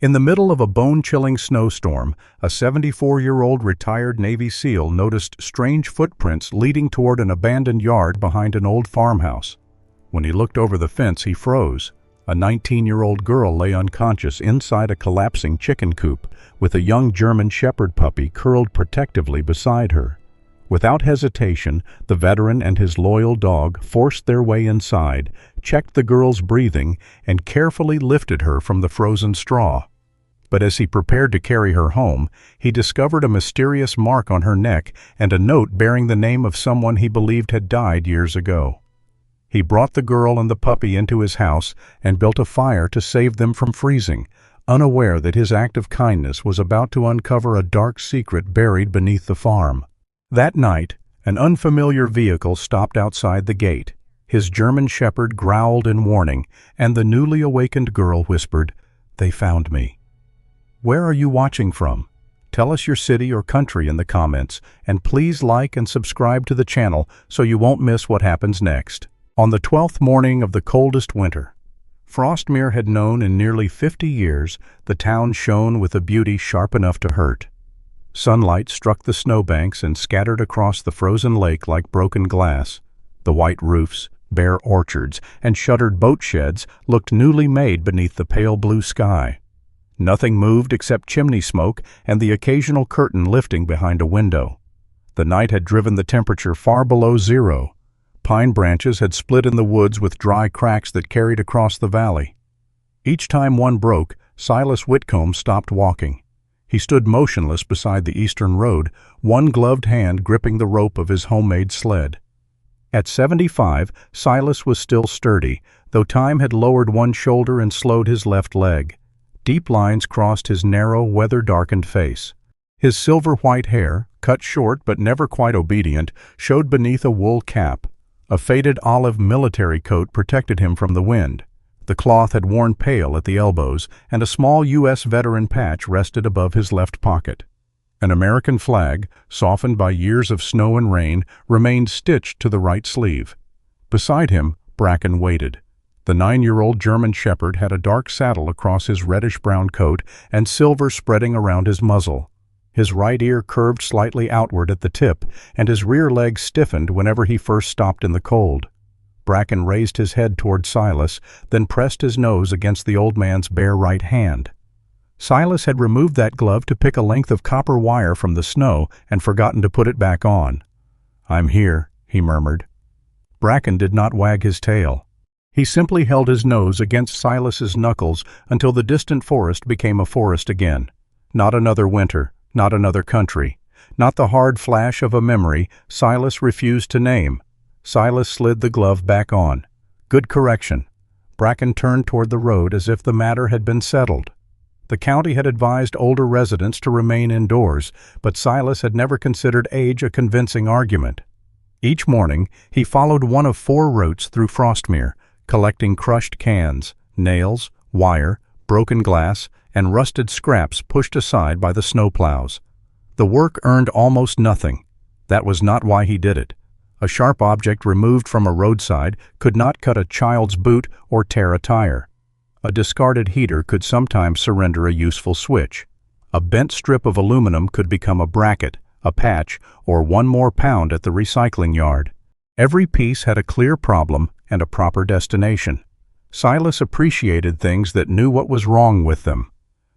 In the middle of a bone-chilling snowstorm, a 74-year-old retired Navy SEAL noticed strange footprints leading toward an abandoned yard behind an old farmhouse. When he looked over the fence, he froze. A 19-year-old girl lay unconscious inside a collapsing chicken coop, with a young German Shepherd puppy curled protectively beside her. Without hesitation, the veteran and his loyal dog forced their way inside, checked the girl's breathing, and carefully lifted her from the frozen straw. But as he prepared to carry her home, he discovered a mysterious mark on her neck and a note bearing the name of someone he believed had died years ago. He brought the girl and the puppy into his house and built a fire to save them from freezing, unaware that his act of kindness was about to uncover a dark secret buried beneath the farm. That night, an unfamiliar vehicle stopped outside the gate. His German Shepherd growled in warning, and the newly awakened girl whispered, "They found me." Where are you watching from? Tell us your city or country in the comments, and please like and subscribe to the channel so you won't miss what happens next. On the 12th morning of the coldest winter, Frostmere had known in nearly 50 years, the town shone with a beauty sharp enough to hurt. Sunlight struck the snowbanks and scattered across the frozen lake like broken glass. The white roofs, bare orchards, and shuttered boat sheds looked newly made beneath the pale blue sky. Nothing moved except chimney smoke and the occasional curtain lifting behind a window. The night had driven the temperature far below zero. Pine branches had split in the woods with dry cracks that carried across the valley. Each time one broke, Silas Whitcomb stopped walking. He stood motionless beside the eastern road, one gloved hand gripping the rope of his homemade sled. At 75, Silas was still sturdy, though time had lowered one shoulder and slowed his left leg. Deep lines crossed his narrow, weather-darkened face. His silver-white hair, cut short but never quite obedient, showed beneath a wool cap. A faded olive military coat protected him from the wind. The cloth had worn pale at the elbows, and a small U.S. veteran patch rested above his left pocket. An American flag, softened by years of snow and rain, remained stitched to the right sleeve. Beside him, Bracken waited. The 9-year-old German Shepherd had a dark saddle across his reddish-brown coat and silver spreading around his muzzle. His right ear curved slightly outward at the tip, and his rear leg stiffened whenever he first stopped in the cold. Bracken raised his head toward Silas, then pressed his nose against the old man's bare right hand. Silas had removed that glove to pick a length of copper wire from the snow and forgotten to put it back on. "I'm here," he murmured. Bracken did not wag his tail. He simply held his nose against Silas's knuckles until the distant forest became a forest again. Not another winter, not another country, not the hard flash of a memory Silas refused to name. Silas slid the glove back on. Good correction. Bracken turned toward the road as if the matter had been settled. The county had advised older residents to remain indoors, but Silas had never considered age a convincing argument. Each morning, he followed one of 4 routes through Frostmere, collecting crushed cans, nails, wire, broken glass, and rusted scraps pushed aside by the snowplows. The work earned almost nothing. That was not why he did it. A sharp object removed from a roadside could not cut a child's boot or tear a tire. A discarded heater could sometimes surrender a useful switch. A bent strip of aluminum could become a bracket, a patch, or 1 more pound at the recycling yard. Every piece had a clear problem and a proper destination. Silas appreciated things that knew what was wrong with them.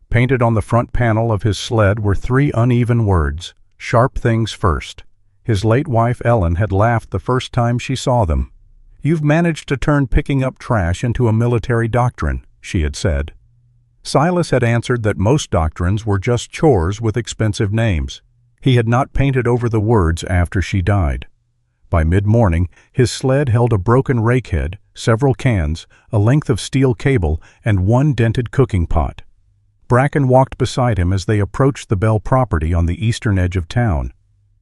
Painted on the front panel of his sled were 3 uneven words: "Sharp things first." His late wife Ellen had laughed the first time she saw them. "You've managed to turn picking up trash into a military doctrine," she had said. Silas had answered that most doctrines were just chores with expensive names. He had not painted over the words after she died. By mid-morning, his sled held a broken rakehead, several cans, a length of steel cable, and 1 dented cooking pot. Bracken walked beside him as they approached the Bell property on the eastern edge of town.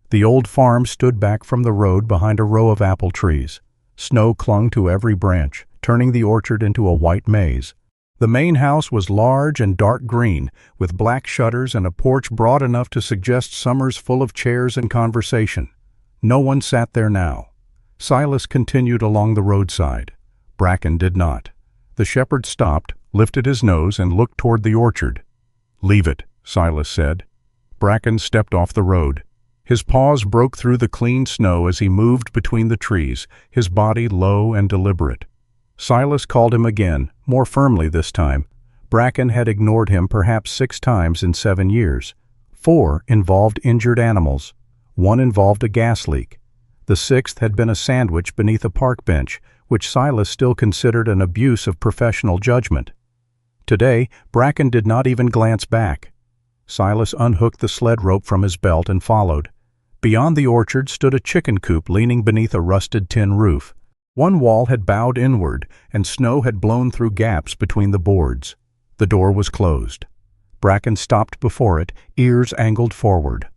The old farm stood back from the road behind a row of apple trees. Snow clung to every branch, turning the orchard into a white maze. The main house was large and dark green, with black shutters and a porch broad enough to suggest summers full of chairs and conversation. No one sat there now. Silas continued along the roadside. Bracken did not. The shepherd stopped, lifted his nose, and looked toward the orchard. "Leave it," Silas said. Bracken stepped off the road. His paws broke through the clean snow as he moved between the trees, his body low and deliberate. Silas called him again, more firmly this time. Bracken had ignored him perhaps 6 times in 7 years. 4 involved injured animals. 1 involved a gas leak. The 6th had been a sandwich beneath a park bench, which Silas still considered an abuse of professional judgment. Today, Bracken did not even glance back. Silas unhooked the sled rope from his belt and followed. Beyond the orchard stood a chicken coop leaning beneath a rusted tin roof. One wall had bowed inward, and snow had blown through gaps between the boards. The door was closed. Bracken stopped before it, ears angled forward.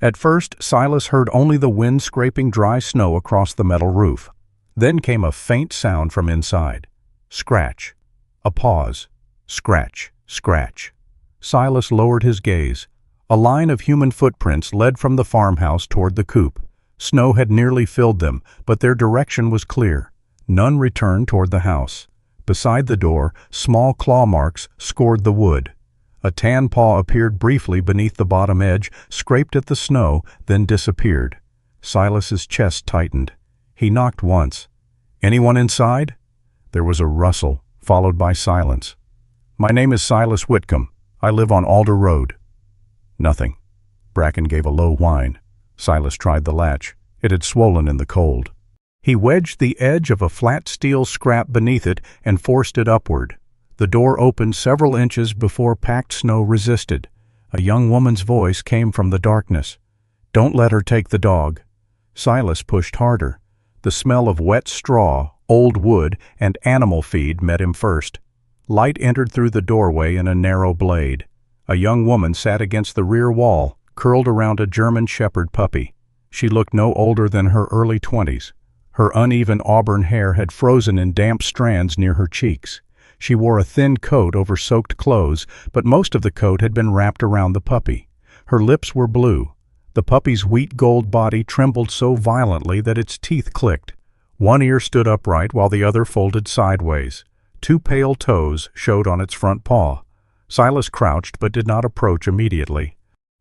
At first, Silas heard only the wind scraping dry snow across the metal roof. Then came a faint sound from inside. Scratch. A pause. Scratch, scratch. Silas lowered his gaze. A line of human footprints led from the farmhouse toward the coop. Snow had nearly filled them, but their direction was clear. None returned toward the house. Beside the door, small claw marks scored the wood. A tan paw appeared briefly beneath the bottom edge, scraped at the snow, then disappeared. Silas's chest tightened. He knocked once. "Anyone inside?" There was a rustle, followed by silence. "My name is Silas Whitcomb. I live on Alder Road." Nothing. Bracken gave a low whine. Silas tried the latch. It had swollen in the cold. He wedged the edge of a flat steel scrap beneath it and forced it upward. The door opened several inches before packed snow resisted. A young woman's voice came from the darkness. "Don't let her take the dog." Silas pushed harder. The smell of wet straw, old wood, and animal feed met him first. Light entered through the doorway in a narrow blade. A young woman sat against the rear wall, curled around a German Shepherd puppy. She looked no older than her early 20s. Her uneven auburn hair had frozen in damp strands near her cheeks. She wore a thin coat over soaked clothes, but most of the coat had been wrapped around the puppy. Her lips were blue. The puppy's wheat gold body trembled so violently that its teeth clicked. One ear stood upright while the other folded sideways. 2 pale toes showed on its front paw. Silas crouched but did not approach immediately.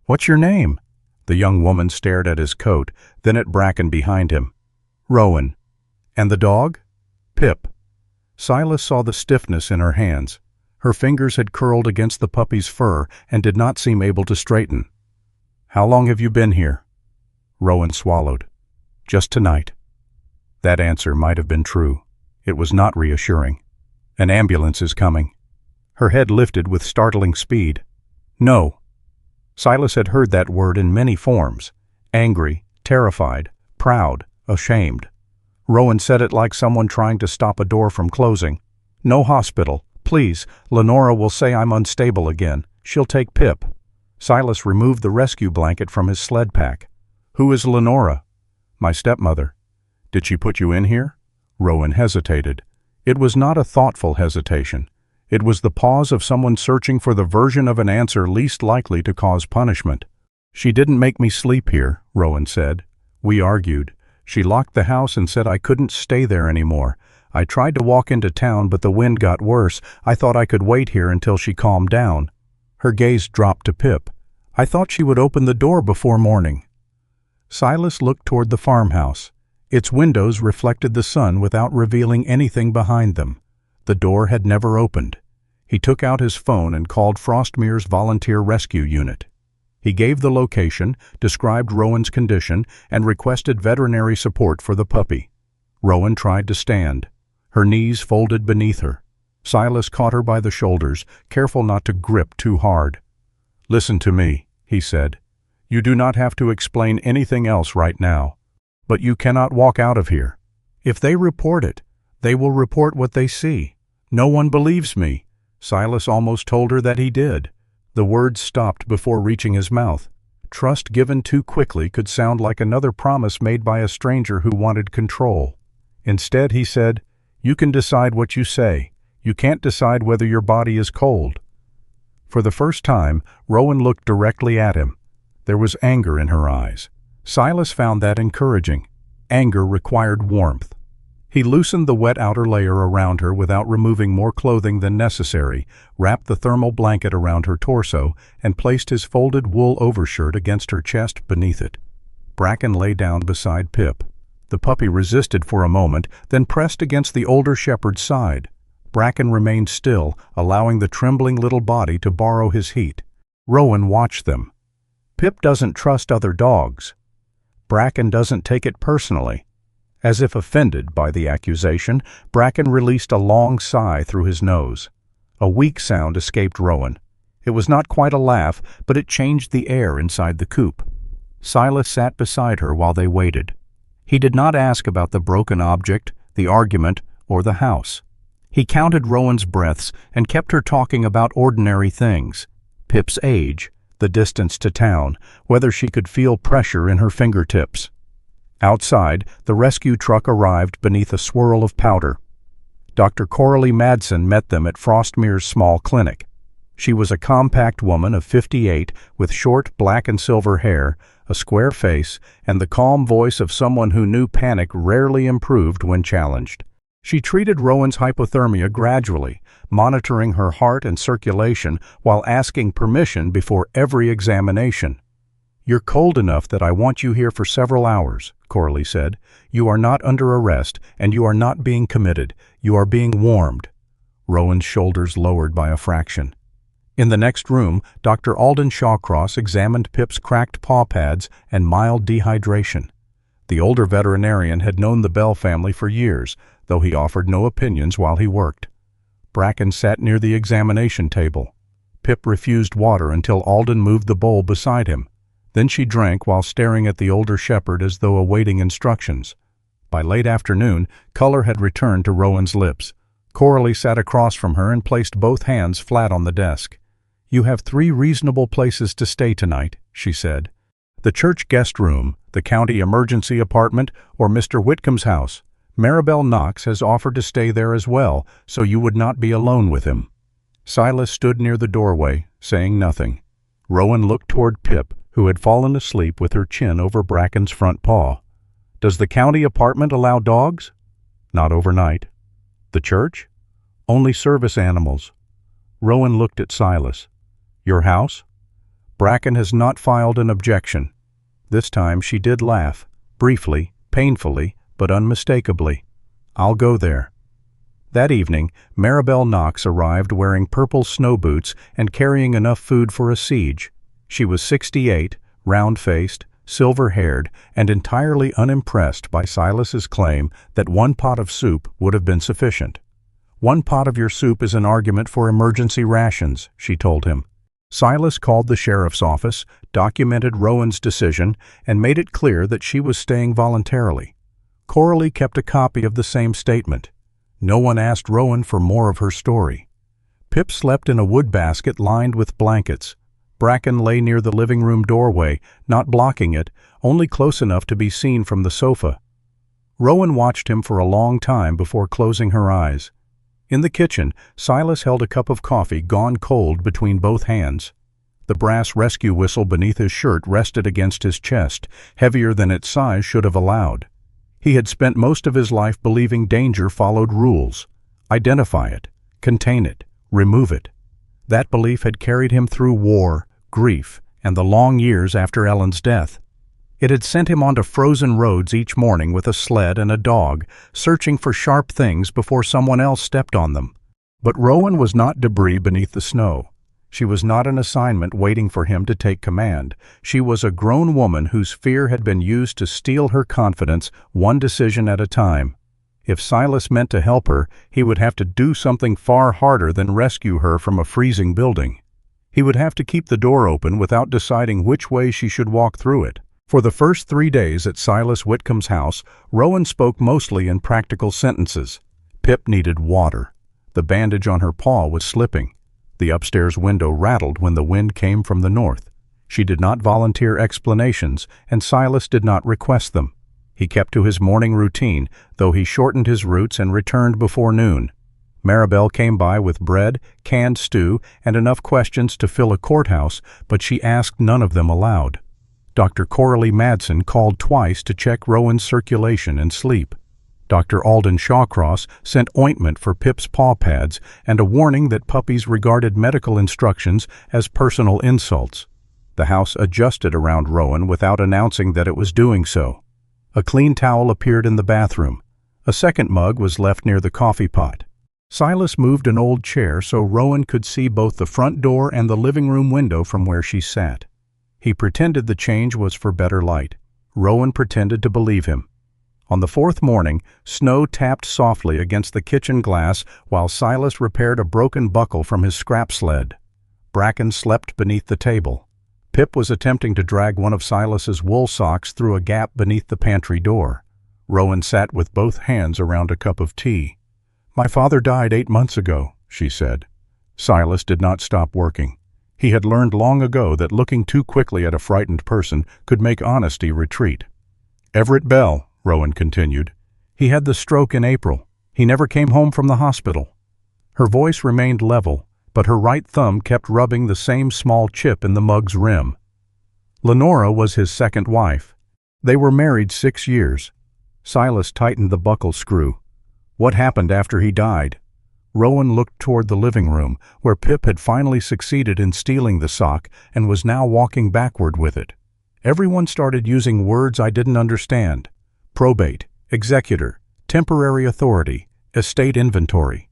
"What's your name?" The young woman stared at his coat, then at Bracken behind him. "Rowan." "And the dog?" "Pip." Silas saw the stiffness in her hands. Her fingers had curled against the puppy's fur and did not seem able to straighten. "How long have you been here?" Rowan swallowed. "Just tonight." That answer might have been true. It was not reassuring. "An ambulance is coming." Her head lifted with startling speed. "No." Silas had heard that word in many forms. Angry, terrified, proud, ashamed. Rowan said it like someone trying to stop a door from closing. "No hospital. Please, Lenora will say I'm unstable again. She'll take Pip." Silas removed the rescue blanket from his sled pack. "Who is Lenora?" "My stepmother." "Did she put you in here?" Rowan hesitated. It was not a thoughtful hesitation. It was the pause of someone searching for the version of an answer least likely to cause punishment. "She didn't make me sleep here," Rowan said. "We argued. She locked the house and said I couldn't stay there anymore. I tried to walk into town, but the wind got worse. I thought I could wait here until she calmed down." Her gaze dropped to Pip. "I thought she would open the door before morning." Silas looked toward the farmhouse. Its windows reflected the sun without revealing anything behind them. The door had never opened. He took out his phone and called Frostmere's volunteer rescue unit. He gave the location, described Rowan's condition, and requested veterinary support for the puppy. Rowan tried to stand. Her knees folded beneath her. Silas caught her by the shoulders, careful not to grip too hard. "Listen to me," he said. "You do not have to explain anything else right now. But you cannot walk out of here. If they report it, they will report what they see. No one believes me." Silas almost told her that he did. The words stopped before reaching his mouth. Trust given too quickly could sound like another promise made by a stranger who wanted control. Instead, he said, "You can decide what you say. You can't decide whether your body is cold." For the first time, Rowan looked directly at him. There was anger in her eyes. Silas found that encouraging. Anger required warmth. He loosened the wet outer layer around her without removing more clothing than necessary, wrapped the thermal blanket around her torso, and placed his folded wool overshirt against her chest beneath it. Bracken lay down beside Pip. The puppy resisted for a moment, then pressed against the older shepherd's side. Bracken remained still, allowing the trembling little body to borrow his heat. Rowan watched them. Pip doesn't trust other dogs. Bracken doesn't take it personally. As if offended by the accusation, Bracken released a long sigh through his nose. A weak sound escaped Rowan. It was not quite a laugh, but it changed the air inside the coop. Silas sat beside her while they waited. He did not ask about the broken object, the argument, or the house. He counted Rowan's breaths and kept her talking about ordinary things. Pip's age, the distance to town, whether she could feel pressure in her fingertips. Outside, the rescue truck arrived beneath a swirl of powder. Dr. Coralie Madsen met them at Frostmere's small clinic. She was a compact woman of 58 with short black and silver hair, a square face, and the calm voice of someone who knew panic rarely improved when challenged. She treated Rowan's hypothermia gradually, monitoring her heart and circulation while asking permission before every examination. "You're cold enough that I want you here for several hours," Coralie said. "You are not under arrest, and you are not being committed. You are being warmed." Rowan's shoulders lowered by a fraction. In the next room, Dr. Alden Shawcross examined Pip's cracked paw pads and mild dehydration. The older veterinarian had known the Bell family for years, though he offered no opinions while he worked. Bracken sat near the examination table. Pip refused water until Alden moved the bowl beside him. Then she drank while staring at the older shepherd as though awaiting instructions. By late afternoon, color had returned to Rowan's lips. Coralie sat across from her and placed both hands flat on the desk. "You have 3 reasonable places to stay tonight," she said. "The church guest room, the county emergency apartment, or Mr. Whitcomb's house. Maribel Knox has offered to stay there as well, so you would not be alone with him." Silas stood near the doorway, saying nothing. Rowan looked toward Pip, who had fallen asleep with her chin over Bracken's front paw. "Does the county apartment allow dogs?" "Not overnight." "The church?" "Only service animals." Rowan looked at Silas. "Your house?" "Bracken has not filed an objection." This time she did laugh, briefly, painfully, but unmistakably. "I'll go there." That evening, Maribel Knox arrived wearing purple snow boots and carrying enough food for a siege. She was 68, round-faced, silver-haired, and entirely unimpressed by Silas's claim that 1 pot of soup would have been sufficient. "1 pot of your soup is an argument for emergency rations," she told him. Silas called the sheriff's office, documented Rowan's decision, and made it clear that she was staying voluntarily. Coralie kept a copy of the same statement. No one asked Rowan for more of her story. Pip slept in a wood basket lined with blankets. Bracken lay near the living room doorway, not blocking it, only close enough to be seen from the sofa. Rowan watched him for a long time before closing her eyes. In the kitchen, Silas held a cup of coffee gone cold between both hands. The brass rescue whistle beneath his shirt rested against his chest, heavier than its size should have allowed. He had spent most of his life believing danger followed rules. Identify it, contain it, remove it. That belief had carried him through war, grief, and the long years after Ellen's death. It had sent him onto frozen roads each morning with a sled and a dog, searching for sharp things before someone else stepped on them. But Rowan was not debris beneath the snow. She was not an assignment waiting for him to take command. She was a grown woman whose fear had been used to steal her confidence, one decision at a time. If Silas meant to help her, he would have to do something far harder than rescue her from a freezing building. He would have to keep the door open without deciding which way she should walk through it. For the first 3 days at Silas Whitcomb's house, Rowan spoke mostly in practical sentences. Pip needed water. The bandage on her paw was slipping. The upstairs window rattled when the wind came from the north. She did not volunteer explanations, and Silas did not request them. He kept to his morning routine, though he shortened his routes and returned before noon. Maribel came by with bread, canned stew, and enough questions to fill a courthouse, but she asked none of them aloud. Dr. Coralie Madsen called twice to check Rowan's circulation and sleep. Dr. Alden Shawcross sent ointment for Pip's paw pads and a warning that puppies regarded medical instructions as personal insults. The house adjusted around Rowan without announcing that it was doing so. A clean towel appeared in the bathroom. A second mug was left near the coffee pot. Silas moved an old chair so Rowan could see both the front door and the living room window from where she sat. He pretended the change was for better light. Rowan pretended to believe him. On the fourth morning, snow tapped softly against the kitchen glass while Silas repaired a broken buckle from his scrap sled. Bracken slept beneath the table. Pip was attempting to drag one of Silas's wool socks through a gap beneath the pantry door. Rowan sat with both hands around a cup of tea. "My father died 8 months ago," she said. Silas did not stop working. He had learned long ago that looking too quickly at a frightened person could make honesty retreat. "Everett Bell," Rowan continued. "He had the stroke in April. He never came home from the hospital." Her voice remained level, but her right thumb kept rubbing the same small chip in the mug's rim. Lenora was his second wife. They were married 6 years. Silas tightened the buckle screw. "What happened after he died?" Rowan looked toward the living room, where Pip had finally succeeded in stealing the sock and was now walking backward with it. "Everyone started using words I didn't understand. Probate, executor, temporary authority, estate inventory."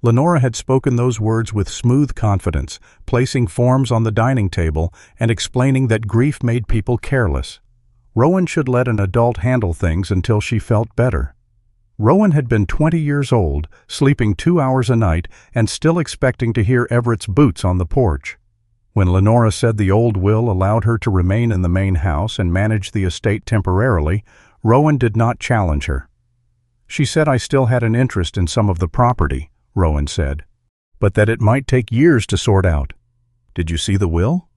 Lenora had spoken those words with smooth confidence, placing forms on the dining table and explaining that grief made people careless. Rowan should let an adult handle things until she felt better. Rowan had been 20 years old, sleeping 2 hours a night, and still expecting to hear Everett's boots on the porch. When Lenora said the old will allowed her to remain in the main house and manage the estate temporarily, Rowan did not challenge her. "She said I still had an interest in some of the property," Rowan said, "but that it might take years to sort out." "Did you see the will?"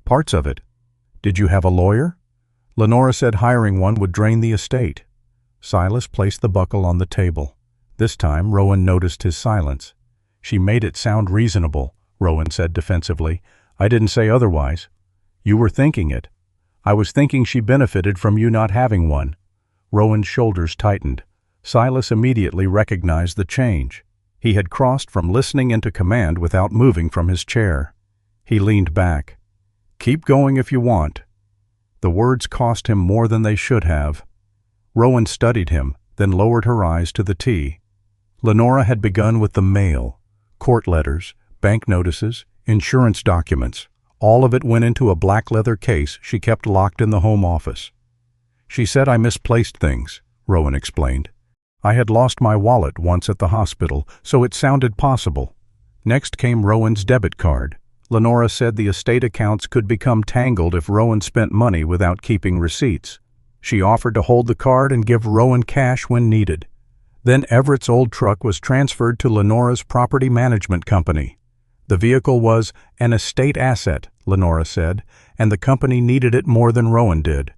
"Parts of it." "Did you have a lawyer?" Lenora said hiring one would drain the estate. Silas placed the buckle on the table. This time Rowan noticed his silence. "She made it sound reasonable," Rowan said defensively. "I didn't say otherwise." "You were thinking it." "I was thinking she benefited from you not having one." Rowan's shoulders tightened. Silas immediately recognized the change. He had crossed from listening into command without moving from his chair. He leaned back. "Keep going if you want." The words cost him more than they should have. Rowan studied him, then lowered her eyes to the tea. Lenora had begun with the mail. Court letters, bank notices, insurance documents. All of it went into a black leather case she kept locked in the home office. "She said I misplaced things," Rowan explained. "I had lost my wallet once at the hospital, so it sounded possible." Next came Rowan's debit card. Lenora said the estate accounts could become tangled if Rowan spent money without keeping receipts. She offered to hold the card and give Rowan cash when needed. Then Everett's old truck was transferred to Lenora's property management company. The vehicle was an estate asset, Lenora said, and the company needed it more than Rowan did.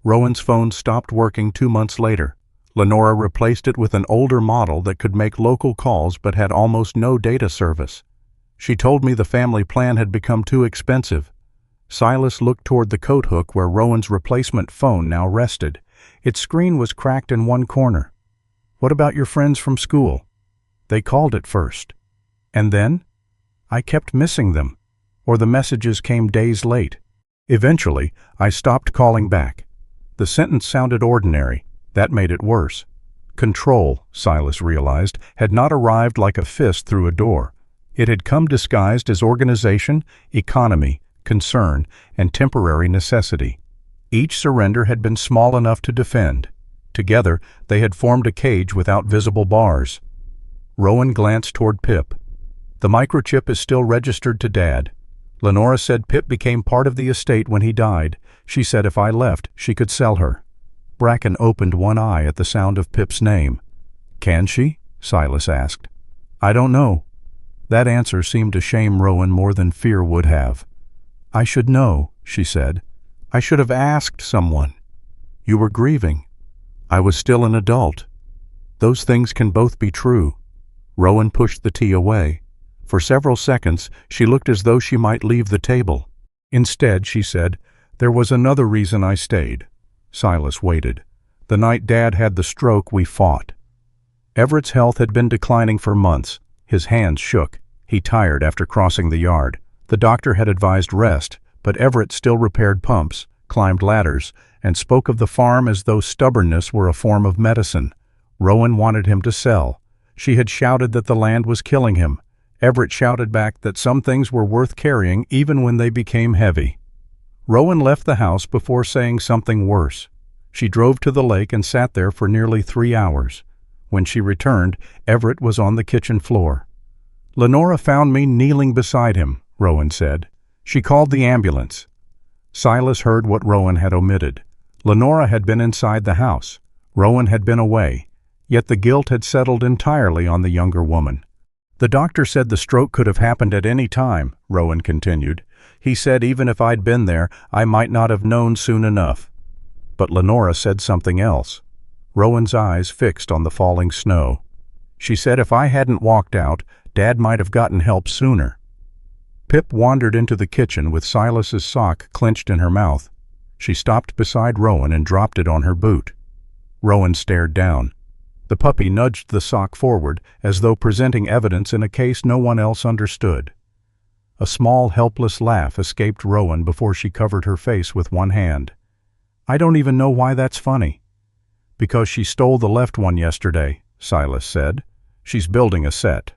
Rowan's phone stopped working 2 months later. Lenora replaced it with an older model that could make local calls but had almost no data service. She told me the family plan had become too expensive. Silas looked toward the coat hook where Rowan's replacement phone now rested. Its screen was cracked in one corner. "What about your friends from school?" "They called it first." "And then?" "I kept missing them, or the messages came days late. Eventually, I stopped calling back." The sentence sounded ordinary. That made it worse. Control, Silas realized, had not arrived like a fist through a door. It had come disguised as organization, economy, concern, and temporary necessity. Each surrender had been small enough to defend. Together, they had formed a cage without visible bars. Rowan glanced toward Pip. "The microchip is still registered to Dad. Lenora said Pip became part of the estate when he died. She said if I left, she could sell her." Bracken opened one eye at the sound of Pip's name. "Can she?" Silas asked. "I don't know." That answer seemed to shame Rowan more than fear would have. "I should know," she said. "I should have asked someone." "You were grieving." "I was still an adult." "Those things can both be true." Rowan pushed the tea away. For several seconds, she looked as though she might leave the table. Instead, she said, "There was another reason I stayed." Silas waited. "The night Dad had the stroke, we fought. Everett's health had been declining for months. His hands shook. He tired after crossing the yard. The doctor had advised rest, but Everett still repaired pumps, climbed ladders, and spoke of the farm as though stubbornness were a form of medicine. Rowan wanted him to sell. She had shouted that the land was killing him. Everett shouted back that some things were worth carrying even when they became heavy. Rowan left the house before saying something worse. She drove to the lake and sat there for nearly 3 hours. When she returned, Everett was on the kitchen floor. "Lenora found me kneeling beside him," Rowan said. "She called the ambulance." Silas heard what Rowan had omitted. Lenora had been inside the house. Rowan had been away. Yet the guilt had settled entirely on the younger woman. "The doctor said the stroke could have happened at any time," Rowan continued. "He said even if I'd been there, I might not have known soon enough." But Lenora said something else. Rowan's eyes fixed on the falling snow. "She said if I hadn't walked out, Dad might have gotten help sooner." Pip wandered into the kitchen with Silas's sock clenched in her mouth. She stopped beside Rowan and dropped it on her boot. Rowan stared down. The puppy nudged the sock forward, as though presenting evidence in a case no one else understood. A small, helpless laugh escaped Rowan before she covered her face with one hand. "I don't even know why that's funny." "Because she stole the left one yesterday," Silas said. "She's building a set."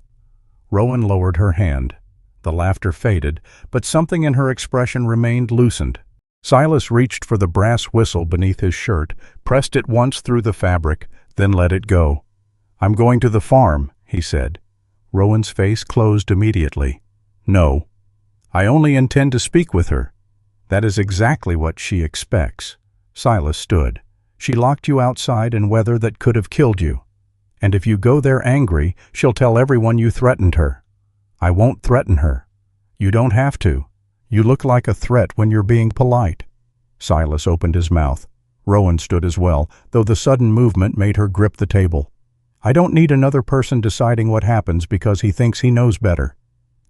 Rowan lowered her hand. The laughter faded, but something in her expression remained loosened. Silas reached for the brass whistle beneath his shirt, pressed it once through the fabric, then let it go. "I'm going to the farm," he said. Rowan's face closed immediately. "No. I only intend to speak with her." "That is exactly what she expects." Silas stood. "She locked you outside in weather that could have killed you. And if you go there angry, she'll tell everyone you threatened her." "I won't threaten her." "You don't have to. You look like a threat when you're being polite." Silas opened his mouth. Rowan stood as well, though the sudden movement made her grip the table. "I don't need another person deciding what happens because he thinks he knows better."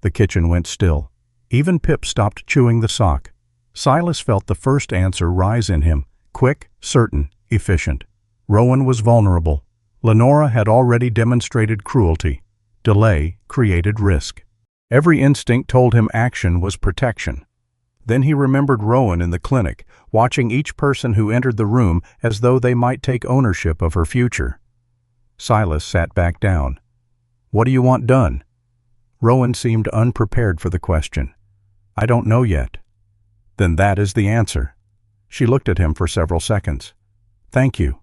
The kitchen went still. Even Pip stopped chewing the sock. Silas felt the first answer rise in him, quick, certain, efficient. Rowan was vulnerable. Lenora had already demonstrated cruelty. Delay created risk. Every instinct told him action was protection. Then he remembered Rowan in the clinic, watching each person who entered the room as though they might take ownership of her future. Silas sat back down. "What do you want done?" Rowan seemed unprepared for the question. "I don't know yet." "Then that is the answer." She looked at him for several seconds. "Thank you."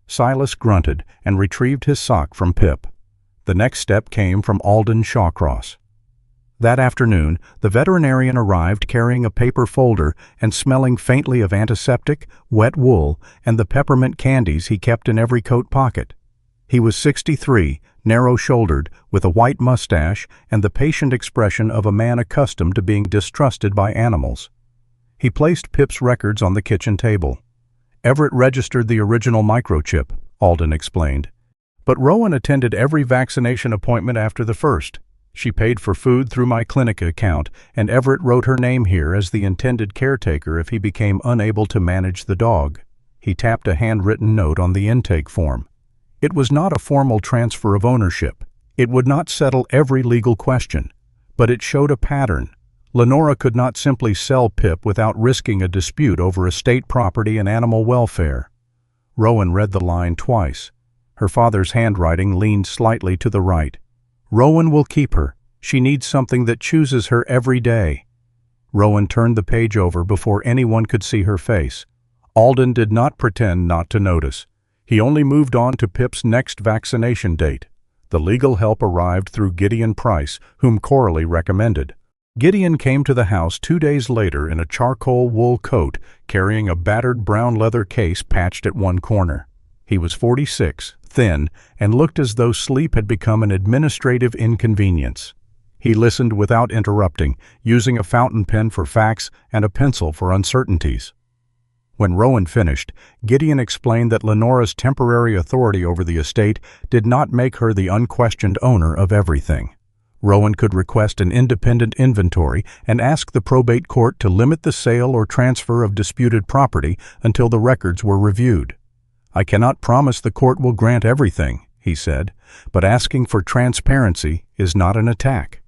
Silas grunted and retrieved his sock from Pip. The next step came from Alden Shawcross. That afternoon, the veterinarian arrived carrying a paper folder and smelling faintly of antiseptic, wet wool, and the peppermint candies he kept in every coat pocket. He was 63, narrow-shouldered, with a white mustache and the patient expression of a man accustomed to being distrusted by animals. He placed Pip's records on the kitchen table. "Everett registered the original microchip," Alden explained. "But Rowan attended every vaccination appointment after the first. She paid for food through my clinic account, and Everett wrote her name here as the intended caretaker if he became unable to manage the dog." He tapped a handwritten note on the intake form. It was not a formal transfer of ownership. It would not settle every legal question, but it showed a pattern. Lenora could not simply sell Pip without risking a dispute over estate property and animal welfare. Rowan read the line twice. Her father's handwriting leaned slightly to the right. "Rowan will keep her. She needs something that chooses her every day." Rowan turned the page over before anyone could see her face. Alden did not pretend not to notice. He only moved on to Pip's next vaccination date. The legal help arrived through Gideon Price, whom Coralie recommended. Gideon came to the house 2 days later in a charcoal wool coat, carrying a battered brown leather case patched at one corner. He was 46, thin, and looked as though sleep had become an administrative inconvenience. He listened without interrupting, using a fountain pen for facts and a pencil for uncertainties. When Rowan finished, Gideon explained that Lenora's temporary authority over the estate did not make her the unquestioned owner of everything. Rowan could request an independent inventory and ask the probate court to limit the sale or transfer of disputed property until the records were reviewed. "I cannot promise the court will grant everything," he said, "but asking for transparency is not an attack."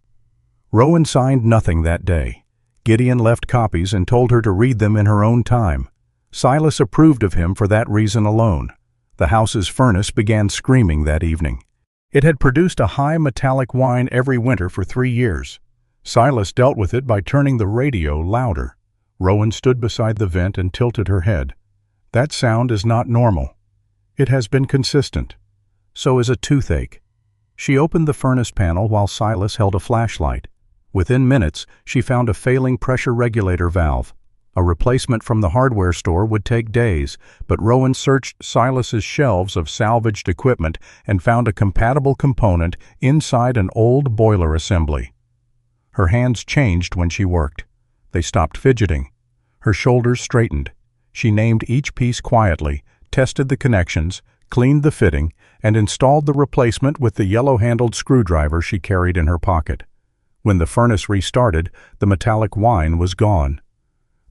Rowan signed nothing that day. Gideon left copies and told her to read them in her own time. Silas approved of him for that reason alone. The house's furnace began screaming that evening. It had produced a high metallic whine every winter for 3 years. Silas dealt with it by turning the radio louder. Rowan stood beside the vent and tilted her head. "That sound is not normal. It has been consistent. So is a toothache." She opened the furnace panel while Silas held a flashlight. Within minutes, she found a failing pressure regulator valve. A replacement from the hardware store would take days, but Rowan searched Silas's shelves of salvaged equipment and found a compatible component inside an old boiler assembly. Her hands changed when she worked. They stopped fidgeting. Her shoulders straightened. She named each piece quietly, tested the connections, cleaned the fitting, and installed the replacement with the yellow-handled screwdriver she carried in her pocket. When the furnace restarted, the metallic whine was gone.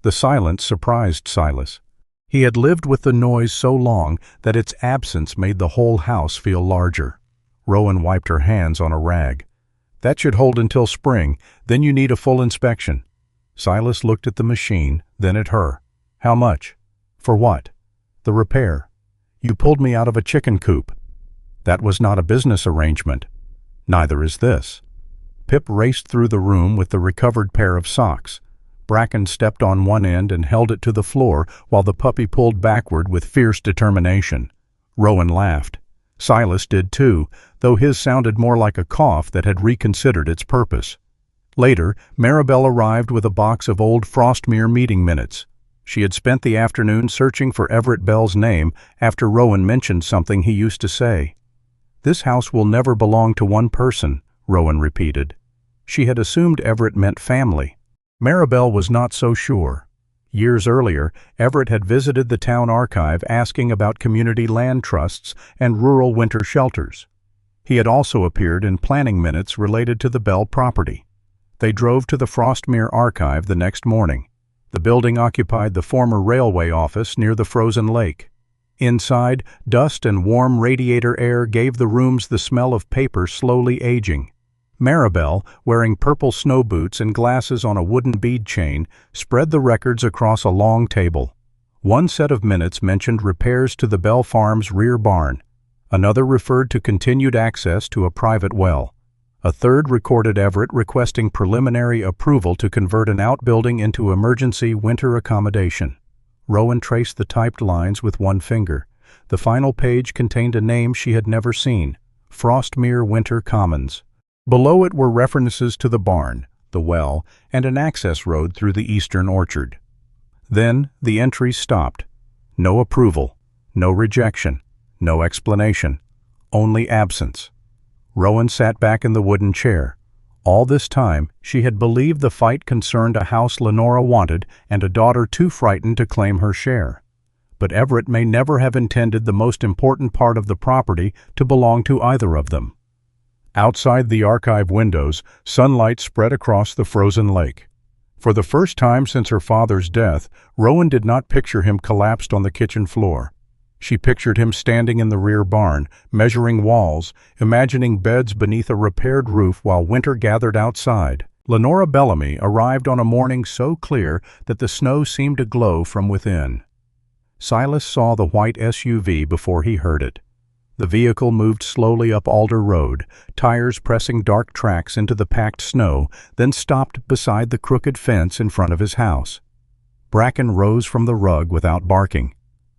The silence surprised Silas. He had lived with the noise so long that its absence made the whole house feel larger. Rowan wiped her hands on a rag. "That should hold until spring, then you need a full inspection." Silas looked at the machine, then at her. "How much?" "For what?" "The repair. You pulled me out of a chicken coop." "That was not a business arrangement." "Neither is this." Pip raced through the room with the recovered pair of socks. Bracken stepped on one end and held it to the floor while the puppy pulled backward with fierce determination. Rowan laughed. Silas did too, though his sounded more like a cough that had reconsidered its purpose. Later, Maribel arrived with a box of old Frostmere meeting minutes. She had spent the afternoon searching for Everett Bell's name after Rowan mentioned something he used to say. "This house will never belong to one person," Rowan repeated. She had assumed Everett meant family. Maribel was not so sure. Years earlier, Everett had visited the town archive asking about community land trusts and rural winter shelters. He had also appeared in planning minutes related to the Bell property. They drove to the Frostmere archive the next morning. The building occupied the former railway office near the frozen lake. Inside, dust and warm radiator air gave the rooms the smell of paper slowly aging. Maribel, wearing purple snow boots and glasses on a wooden bead chain, spread the records across a long table. One set of minutes mentioned repairs to the Bell Farm's rear barn. Another referred to continued access to a private well. A third recorded Everett requesting preliminary approval to convert an outbuilding into emergency winter accommodation. Rowan traced the typed lines with one finger. The final page contained a name she had never seen: Frostmere Winter Commons. Below it were references to the barn, the well, and an access road through the eastern orchard. Then the entries stopped. No approval, no rejection, no explanation, only absence. Rowan sat back in the wooden chair. All this time, she had believed the fight concerned a house Lenora wanted and a daughter too frightened to claim her share. But Everett may never have intended the most important part of the property to belong to either of them. Outside the archive windows, sunlight spread across the frozen lake. For the first time since her father's death, Rowan did not picture him collapsed on the kitchen floor. She pictured him standing in the rear barn, measuring walls, imagining beds beneath a repaired roof while winter gathered outside. Lenora Bellamy arrived on a morning so clear that the snow seemed to glow from within. Silas saw the white SUV before he heard it. The vehicle moved slowly up Alder Road, tires pressing dark tracks into the packed snow, then stopped beside the crooked fence in front of his house. Bracken rose from the rug without barking.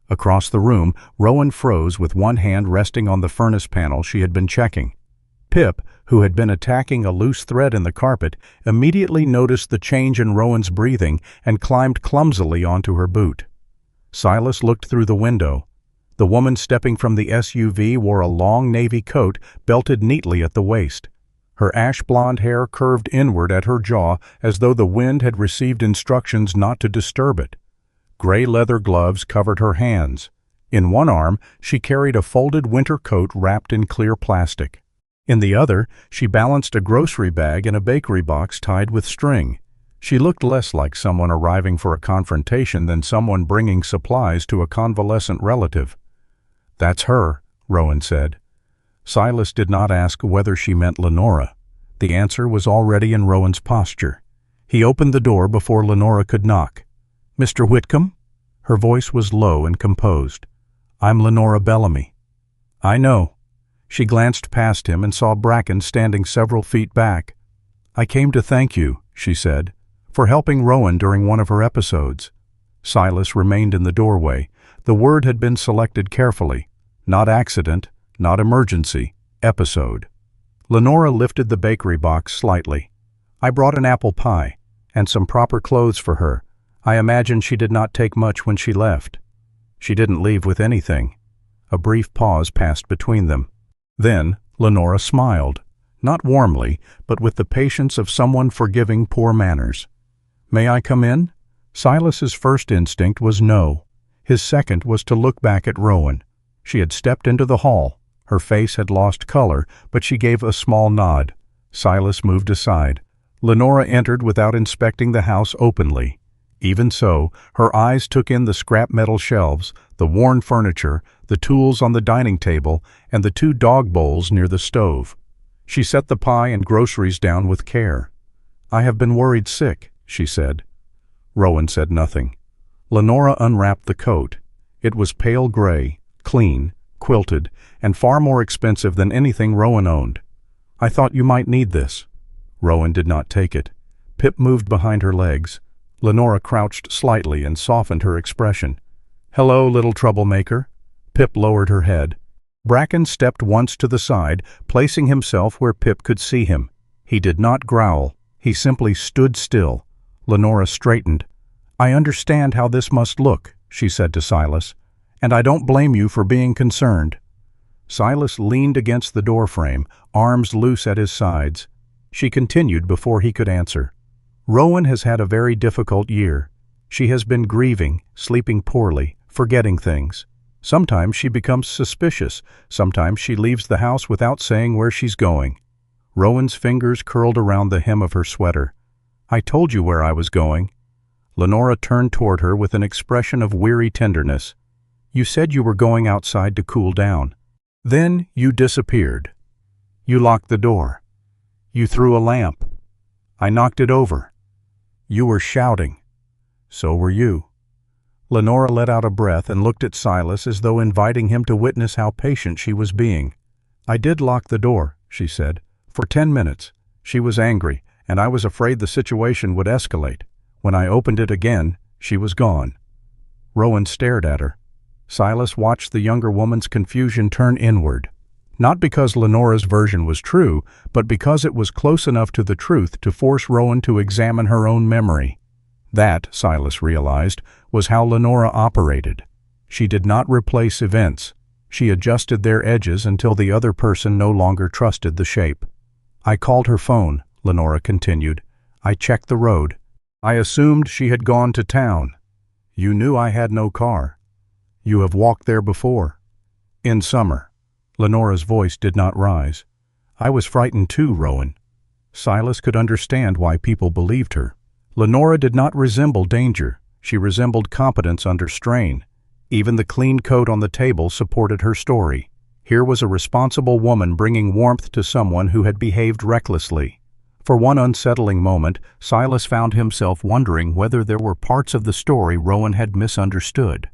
Across the room, Rowan froze with one hand resting on the furnace panel she had been checking. Pip, who had been attacking a loose thread in the carpet, immediately noticed the change in Rowan's breathing and climbed clumsily onto her boot. Silas looked through the window. The woman stepping from the SUV wore a long navy coat belted neatly at the waist. Her ash-blonde hair curved inward at her jaw as though the wind had received instructions not to disturb it. Gray leather gloves covered her hands. In one arm, she carried a folded winter coat wrapped in clear plastic. In the other, she balanced a grocery bag in a bakery box tied with string. She looked less like someone arriving for a confrontation than someone bringing supplies to a convalescent relative. "That's her," Rowan said. Silas did not ask whether she meant Lenora. The answer was already in Rowan's posture. He opened the door before Lenora could knock. "Mr. Whitcomb?" Her voice was low and composed. "I'm Lenora Bellamy." "I know." She glanced past him and saw Bracken standing several feet back. "I came to thank you," she said, "for helping Rowan during one of her episodes." Silas remained in the doorway. The word had been selected carefully. Not accident, not emergency, episode. Lenora lifted the bakery box slightly. "I brought an apple pie, and some proper clothes for her. I imagine she did not take much when she left." "She didn't leave with anything." A brief pause passed between them. Then Lenora smiled, not warmly, but with the patience of someone forgiving poor manners. "May I come in?" Silas's first instinct was no. His second was to look back at Rowan. She had stepped into the hall. Her face had lost color, but she gave a small nod. Silas moved aside. Lenora entered without inspecting the house openly. Even so, her eyes took in the scrap metal shelves, the worn furniture, the tools on the dining table, and the 2 dog bowls near the stove. She set the pie and groceries down with care. "I have been worried sick," she said. Rowan said nothing. Lenora unwrapped the coat. It was pale gray, clean, quilted, and far more expensive than anything Rowan owned. "I thought you might need this." Rowan did not take it. Pip moved behind her legs. Lenora crouched slightly and softened her expression. "Hello, little troublemaker." Pip lowered her head. Bracken stepped once to the side, placing himself where Pip could see him. He did not growl. He simply stood still. Lenora straightened. "I understand how this must look," she said to Silas, "and I don't blame you for being concerned." Silas leaned against the doorframe, arms loose at his sides. She continued before he could answer. "Rowan has had a very difficult year. She has been grieving, sleeping poorly, forgetting things. Sometimes she becomes suspicious. Sometimes she leaves the house without saying where she's going." Rowan's fingers curled around the hem of her sweater. "I told you where I was going." Lenora turned toward her with an expression of weary tenderness. "You said you were going outside to cool down. Then you disappeared. You locked the door. You threw a lamp. I knocked it over. You were shouting. So were you." Lenora let out a breath and looked at Silas as though inviting him to witness how patient she was being. "I did lock the door," she said. "For 10 minutes. She was angry, and I was afraid the situation would escalate. When I opened it again, she was gone." Rowan stared at her. Silas watched the younger woman's confusion turn inward. Not because Lenora's version was true, but because it was close enough to the truth to force Rowan to examine her own memory. That, Silas realized, was how Lenora operated. She did not replace events. She adjusted their edges until the other person no longer trusted the shape. "I called her phone," Lenora continued. "I checked the road. I assumed she had gone to town. You knew I had no car. You have walked there before. In summer." Lenora's voice did not rise. "I was frightened too, Rowan." Silas could understand why people believed her. Lenora did not resemble danger. She resembled competence under strain. Even the clean coat on the table supported her story. Here was a responsible woman bringing warmth to someone who had behaved recklessly. For one unsettling moment, Silas found himself wondering whether there were parts of the story Rowan had misunderstood.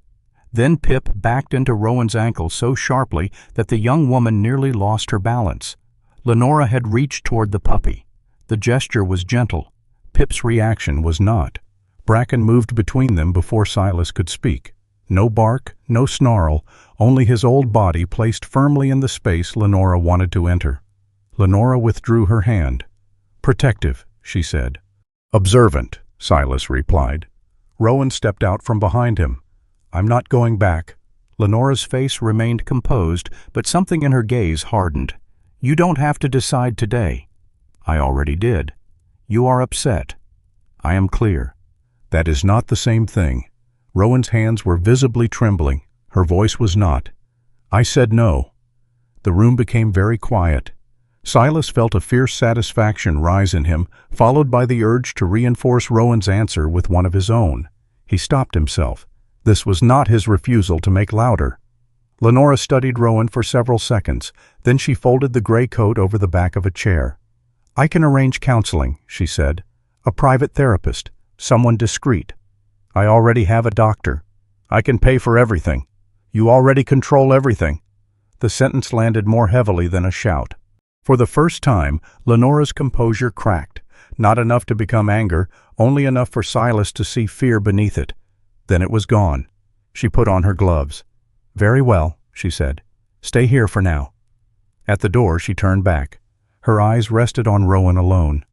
Then Pip backed into Rowan's ankle so sharply that the young woman nearly lost her balance. Lenora had reached toward the puppy. The gesture was gentle. Pip's reaction was not. Bracken moved between them before Silas could speak. No bark, no snarl, only his old body placed firmly in the space Lenora wanted to enter. Lenora withdrew her hand. "Protective," she said. "Observant," Silas replied. Rowan stepped out from behind him. "I'm not going back." Lenora's face remained composed, but something in her gaze hardened. "You don't have to decide today." "I already did." "You are upset." "I am clear." "That is not the same thing." Rowan's hands were visibly trembling. Her voice was not. "I said no." The room became very quiet. Silas felt a fierce satisfaction rise in him, followed by the urge to reinforce Rowan's answer with one of his own. He stopped himself. This was not his refusal to make louder. Lenora studied Rowan for several seconds, then she folded the gray coat over the back of a chair. "I can arrange counseling," she said. "A private therapist, someone discreet. I already have a doctor. I can pay for everything. You already control everything." The sentence landed more heavily than a shout. For the first time, Lenora's composure cracked, not enough to become anger, only enough for Silas to see fear beneath it. Then it was gone. She put on her gloves. "Very well," she said. "Stay here for now." At the door, she turned back. Her eyes rested on Rowan alone.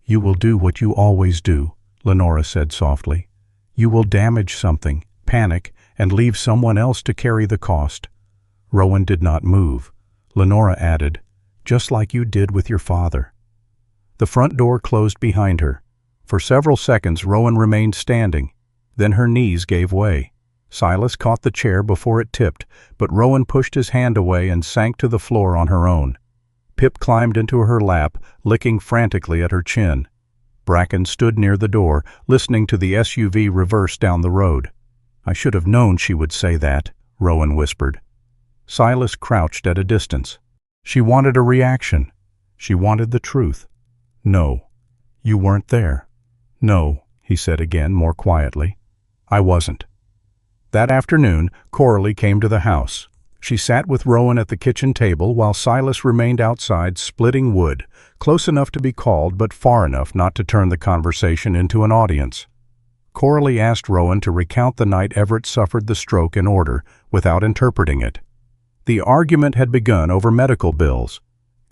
"You will do what you always do," Lenora said softly. "You will damage something, panic, and leave someone else to carry the cost." Rowan did not move. Lenora added, "Just like you did with your father." The front door closed behind her. For several seconds, Rowan remained standing. Then her knees gave way. Silas caught the chair before it tipped, but Rowan pushed his hand away and sank to the floor on her own. Pip climbed into her lap, licking frantically at her chin. Bracken stood near the door, listening to the SUV reverse down the road. "I should have known she would say that," Rowan whispered. Silas crouched at a distance. She wanted a reaction. She wanted the truth. "No, you weren't there." "No," he said again, more quietly. "I wasn't." That afternoon, Coralie came to the house. She sat with Rowan at the kitchen table while Silas remained outside splitting wood, close enough to be called but far enough not to turn the conversation into an audience. Coralie asked Rowan to recount the night Everett suffered the stroke in order, without interpreting it. The argument had begun over medical bills.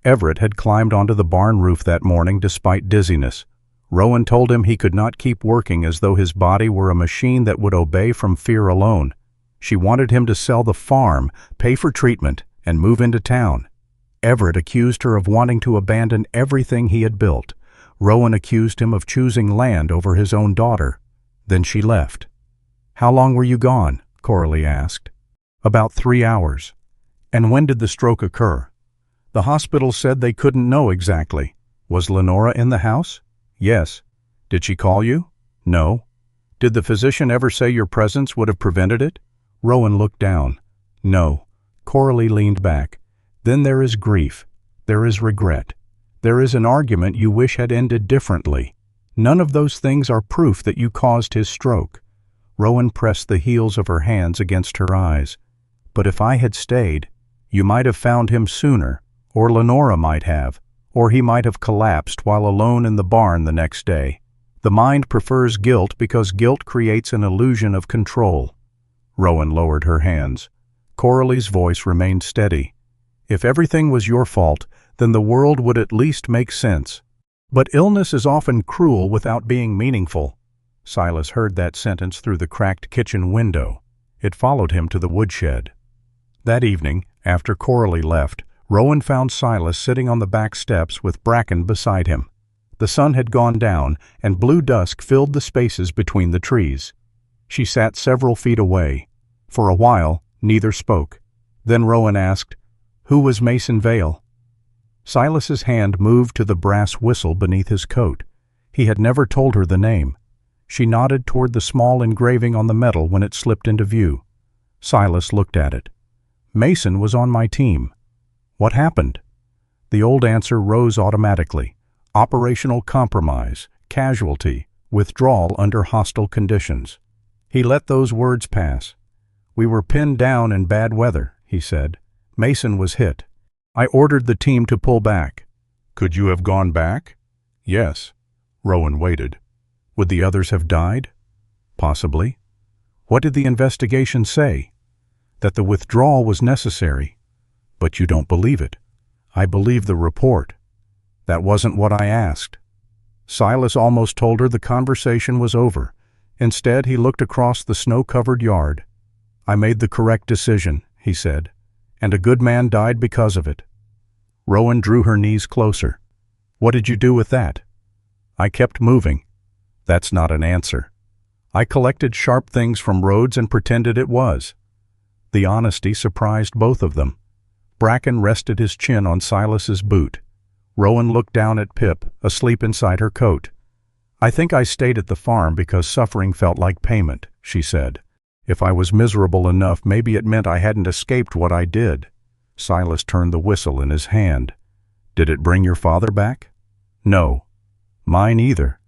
Everett had climbed onto the barn roof that morning despite dizziness. Rowan told him he could not keep working as though his body were a machine that would obey from fear alone. She wanted him to sell the farm, pay for treatment, and move into town. Everett accused her of wanting to abandon everything he had built. Rowan accused him of choosing land over his own daughter. Then she left. "How long were you gone?" Coralie asked. "About 3 hours." "And when did the stroke occur?" "The hospital said they couldn't know exactly." "Was Lenora in the house?" "Yes." "Did she call you?" "No." "Did the physician ever say your presence would have prevented it?" Rowan looked down. "No." Coralie leaned back. "Then there is grief. There is regret. There is an argument you wish had ended differently. None of those things are proof that you caused his stroke." Rowan pressed the heels of her hands against her eyes. "But if I had stayed, you might have found him sooner, or Lenora might have, or he might have collapsed while alone in the barn the next day. The mind prefers guilt because guilt creates an illusion of control." Rowan lowered her hands. Coralie's voice remained steady. "If everything was your fault, then the world would at least make sense. But illness is often cruel without being meaningful." Silas heard that sentence through the cracked kitchen window. It followed him to the woodshed. That evening, after Coralie left, Rowan found Silas sitting on the back steps with Bracken beside him. The sun had gone down, and blue dusk filled the spaces between the trees. She sat several feet away. For a while, neither spoke. Then Rowan asked, "Who was Mason Vale?" Silas's hand moved to the brass whistle beneath his coat. He had never told her the name. She nodded toward the small engraving on the metal when it slipped into view. Silas looked at it. "Mason was on my team." "What happened?" The old answer rose automatically. Operational compromise, casualty, withdrawal under hostile conditions. He let those words pass. "We were pinned down in bad weather," he said. "Mason was hit. I ordered the team to pull back." "Could you have gone back?" "Yes." Rowan waited. "Would the others have died?" "Possibly." "What did the investigation say?" "That the withdrawal was necessary." "But you don't believe it." "I believe the report." "That wasn't what I asked." Silas almost told her the conversation was over. Instead, he looked across the snow-covered yard. "I made the correct decision," he said, "and a good man died because of it." Rowan drew her knees closer. "What did you do with that?" "I kept moving." "That's not an answer." "I collected sharp things from roads and pretended it was." The honesty surprised both of them. Bracken rested his chin on Silas's boot. Rowan looked down at Pip, asleep inside her coat. "I think I stayed at the farm because suffering felt like payment," she said. If I was miserable enough, maybe it meant I hadn't escaped what I did. Silas turned the whistle in his hand. Did it bring your father back? No. Mine either.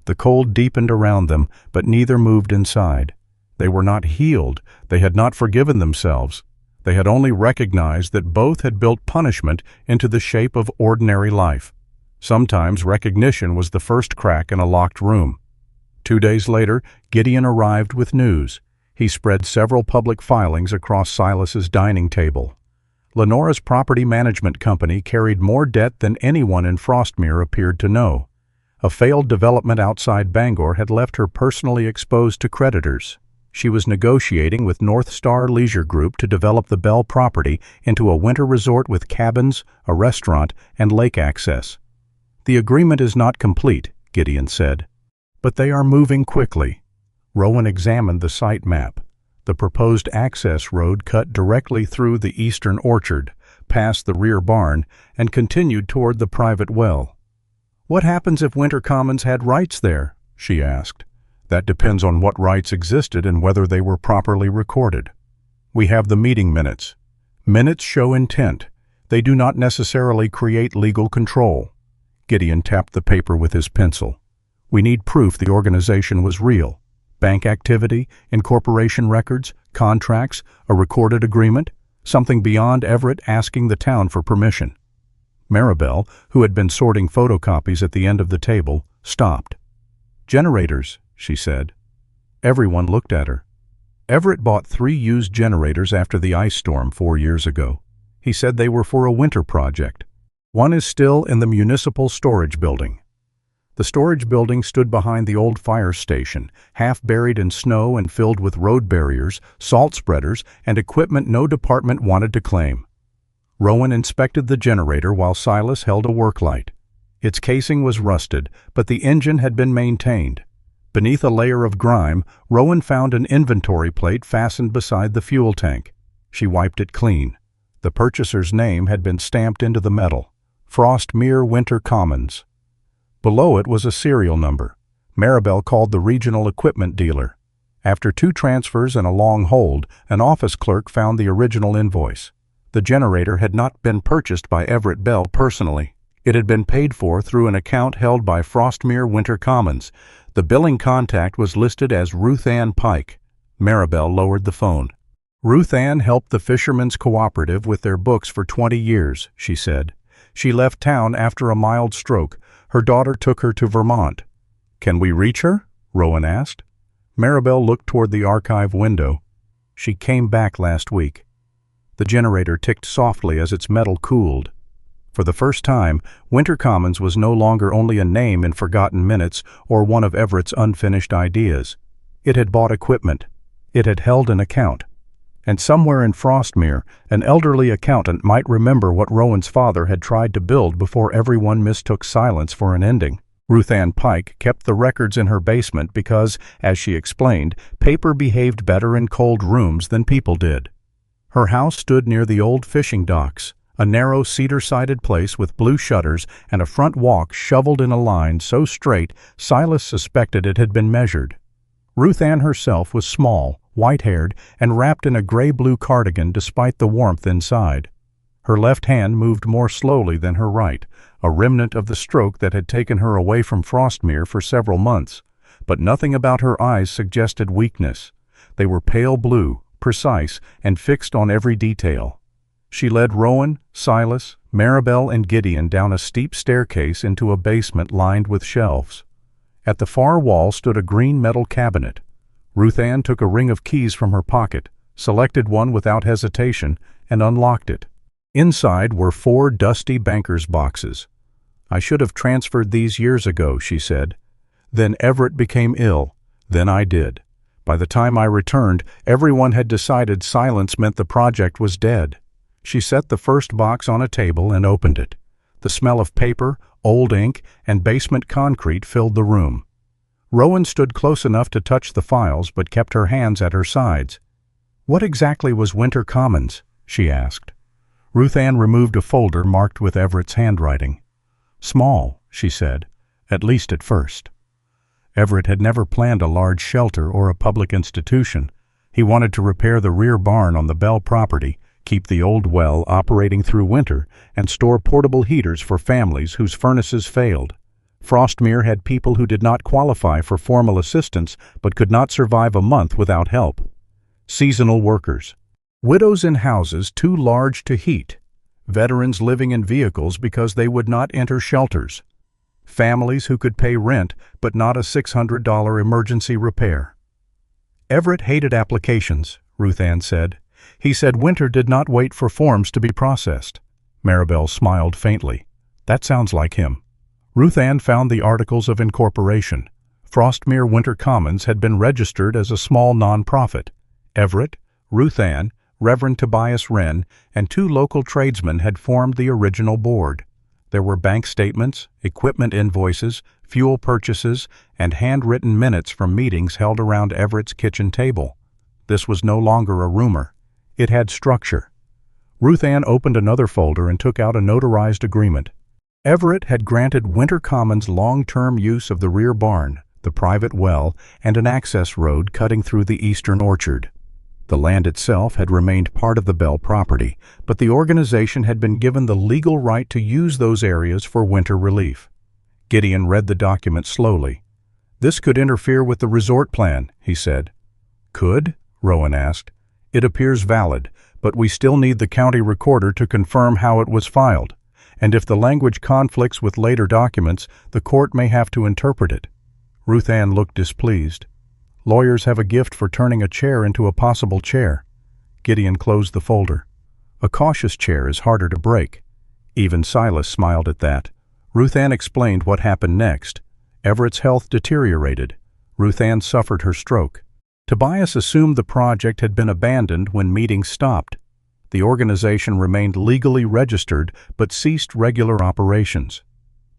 The cold deepened around them, but neither moved inside. They were not healed. They had not forgiven themselves. They had only recognized that both had built punishment into the shape of ordinary life. Sometimes recognition was the first crack in a locked room. 2 days later, Gideon arrived with news. He spread several public filings across Silas's dining table. Lenora's property management company carried more debt than anyone in Frostmere appeared to know. A failed development outside Bangor had left her personally exposed to creditors. She was negotiating with North Star Leisure Group to develop the Bell property into a winter resort with cabins, a restaurant, and lake access. The agreement is not complete, Gideon said. But they are moving quickly. Rowan examined the site map. The proposed access road cut directly through the eastern orchard, past the rear barn, and continued toward the private well. What happens if Winter Commons had rights there? She asked. That depends on what rights existed and whether they were properly recorded. We have the meeting minutes. Minutes show intent. They do not necessarily create legal control. Gideon tapped the paper with his pencil. We need proof the organization was real. Bank activity, incorporation records, contracts, a recorded agreement, something beyond Everett asking the town for permission. Maribel, who had been sorting photocopies at the end of the table, stopped. Generators, she said. Everyone looked at her. Everett bought 3 used generators after the ice storm 4 years ago. He said they were for a winter project. One is still in the municipal storage building. The storage building stood behind the old fire station, half buried in snow and filled with road barriers, salt spreaders, and equipment no department wanted to claim. Rowan inspected the generator while Silas held a work light. Its casing was rusted, but the engine had been maintained. Beneath a layer of grime, Rowan found an inventory plate fastened beside the fuel tank. She wiped it clean. The purchaser's name had been stamped into the metal. Frostmere Winter Commons. Below it was a serial number. Maribel called the regional equipment dealer. After 2 transfers and a long hold, an office clerk found the original invoice. The generator had not been purchased by Everett Bell personally. It had been paid for through an account held by Frostmere Winter Commons. The billing contact was listed as Ruth Ann Pike. Maribel lowered the phone. Ruth Ann helped the Fishermen's Cooperative with their books for 20 years, she said. She left town after a mild stroke. Her daughter took her to Vermont. Can we reach her? Rowan asked. Maribel looked toward the archive window. She came back last week. The generator ticked softly as its metal cooled. For the first time, Winter Commons was no longer only a name in forgotten minutes or one of Everett's unfinished ideas. It had bought equipment. It had held an account. And somewhere in Frostmere, an elderly accountant might remember what Rowan's father had tried to build before everyone mistook silence for an ending. Ruth Ann Pike kept the records in her basement because, as she explained, paper behaved better in cold rooms than people did. Her house stood near the old fishing docks, a narrow cedar-sided place with blue shutters and a front walk shoveled in a line so straight Silas suspected it had been measured. Ruth Ann herself was small, white-haired, and wrapped in a gray-blue cardigan despite the warmth inside. Her left hand moved more slowly than her right, a remnant of the stroke that had taken her away from Frostmere for several months. But nothing about her eyes suggested weakness. They were pale blue, precise, and fixed on every detail. She led Rowan, Silas, Maribel, and Gideon down a steep staircase into a basement lined with shelves. At the far wall stood a green metal cabinet. Ruth Ann took a ring of keys from her pocket, selected one without hesitation, and unlocked it. Inside were 4 dusty banker's boxes. I should have transferred these years ago, she said. Then Everett became ill. Then I did. By the time I returned, everyone had decided silence meant the project was dead. She set the first box on a table and opened it. The smell of paper, old ink, and basement concrete filled the room. Rowan stood close enough to touch the files but kept her hands at her sides. What exactly was Winter Commons? She asked. Ruth Ann removed a folder marked with Everett's handwriting. Small, she said, at least at first. Everett had never planned a large shelter or a public institution. He wanted to repair the rear barn on the Bell property, keep the old well operating through winter, and store portable heaters for families whose furnaces failed. Frostmere had people who did not qualify for formal assistance but could not survive a month without help. Seasonal workers. Widows in houses too large to heat. Veterans living in vehicles because they would not enter shelters. Families who could pay rent but not a $600 emergency repair. Everett hated applications, Ruth Ann said. He said winter did not wait for forms to be processed. Maribel smiled faintly. That sounds like him. Ruth Ann found the articles of incorporation. Frostmere Winter Commons had been registered as a small non-profit. Everett, Ruth Ann, Reverend Tobias Wren, and 2 local tradesmen had formed the original board. There were bank statements, equipment invoices, fuel purchases, and handwritten minutes from meetings held around Everett's kitchen table. This was no longer a rumor. It had structure. Ruth Ann opened another folder and took out a notarized agreement. Everett had granted Winter Commons long-term use of the rear barn, the private well, and an access road cutting through the eastern orchard. The land itself had remained part of the Bell property, but the organization had been given the legal right to use those areas for winter relief. Gideon read the document slowly. This could interfere with the resort plan, he said. Could? Rowan asked. It appears valid, but we still need the county recorder to confirm how it was filed, and if the language conflicts with later documents, the court may have to interpret it. Ruth Ann looked displeased. Lawyers have a gift for turning a chair into a possible chair. Gideon closed the folder. A cautious chair is harder to break. Even Silas smiled at that. Ruth Ann explained what happened next. Everett's health deteriorated. Ruth Ann suffered her stroke. Tobias assumed the project had been abandoned when meetings stopped. The organization remained legally registered but ceased regular operations.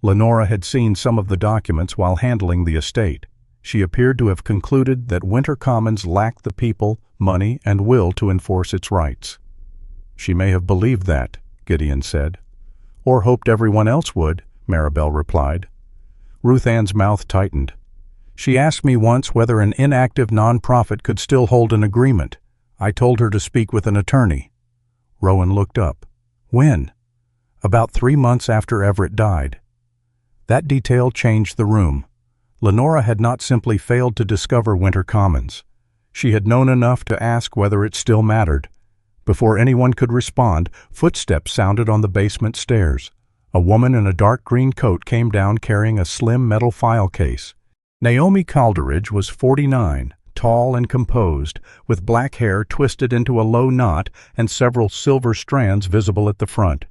Lenora had seen some of the documents while handling the estate. She appeared to have concluded that Winter Commons lacked the people, money, and will to enforce its rights. She may have believed that, Gideon said. Or hoped everyone else would, Maribel replied. Ruth Ann's mouth tightened. She asked me once whether an inactive non-profit could still hold an agreement. I told her to speak with an attorney. Rowan looked up. When? About 3 months after Everett died. That detail changed the room. Lenora had not simply failed to discover Winter Commons. She had known enough to ask whether it still mattered. Before anyone could respond, footsteps sounded on the basement stairs. A woman in a dark green coat came down carrying a slim metal file case. Naomi Calderidge was 49, tall and composed, with black hair twisted into a low knot and several silver strands visible at the front.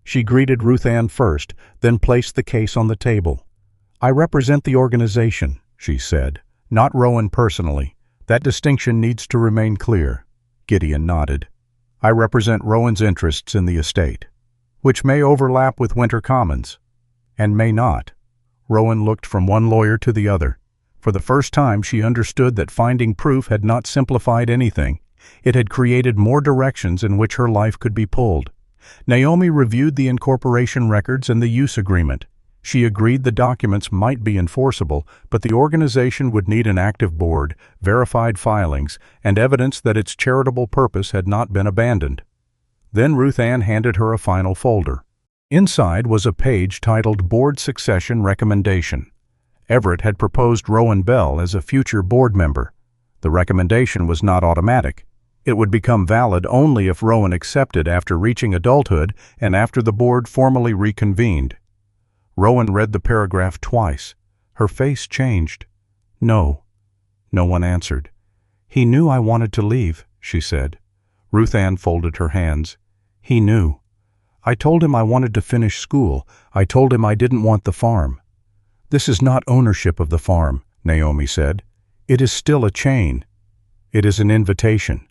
She greeted Ruth Ann first, then placed the case on the table. I represent the organization, she said, not Rowan personally. That distinction needs to remain clear. Gideon nodded. I represent Rowan's interests in the estate, which may overlap with Winter Commons, and may not. Rowan looked from one lawyer to the other. For the first time, she understood that finding proof had not simplified anything. It had created more directions in which her life could be pulled. Naomi reviewed the incorporation records and the use agreement. She agreed the documents might be enforceable, but the organization would need an active board, verified filings, and evidence that its charitable purpose had not been abandoned. Then Ruth Ann handed her a final folder. Inside was a page titled Board Succession Recommendation. Everett had proposed Rowan Bell as a future board member. The recommendation was not automatic. It would become valid only if Rowan accepted after reaching adulthood and after the board formally reconvened. Rowan read the paragraph twice. Her face changed. No. No one answered. He knew I wanted to leave, she said. Ruth Ann folded her hands. He knew. I told him I wanted to finish school. I told him I didn't want the farm. This is not ownership of the farm, Naomi said. It is still a chain. It is an invitation.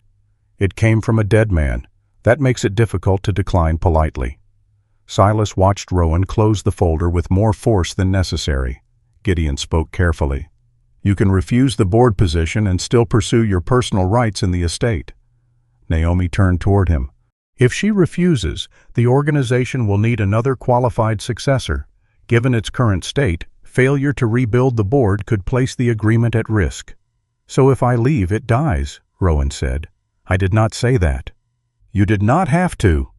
It came from a dead man. That makes it difficult to decline politely. Silas watched Rowan close the folder with more force than necessary. Gideon spoke carefully. You can refuse the board position and still pursue your personal rights in the estate. Naomi turned toward him. If she refuses, the organization will need another qualified successor. Given its current state, failure to rebuild the board could place the agreement at risk. So if I leave, it dies, Rowan said. "I did not say that." "You did not have to."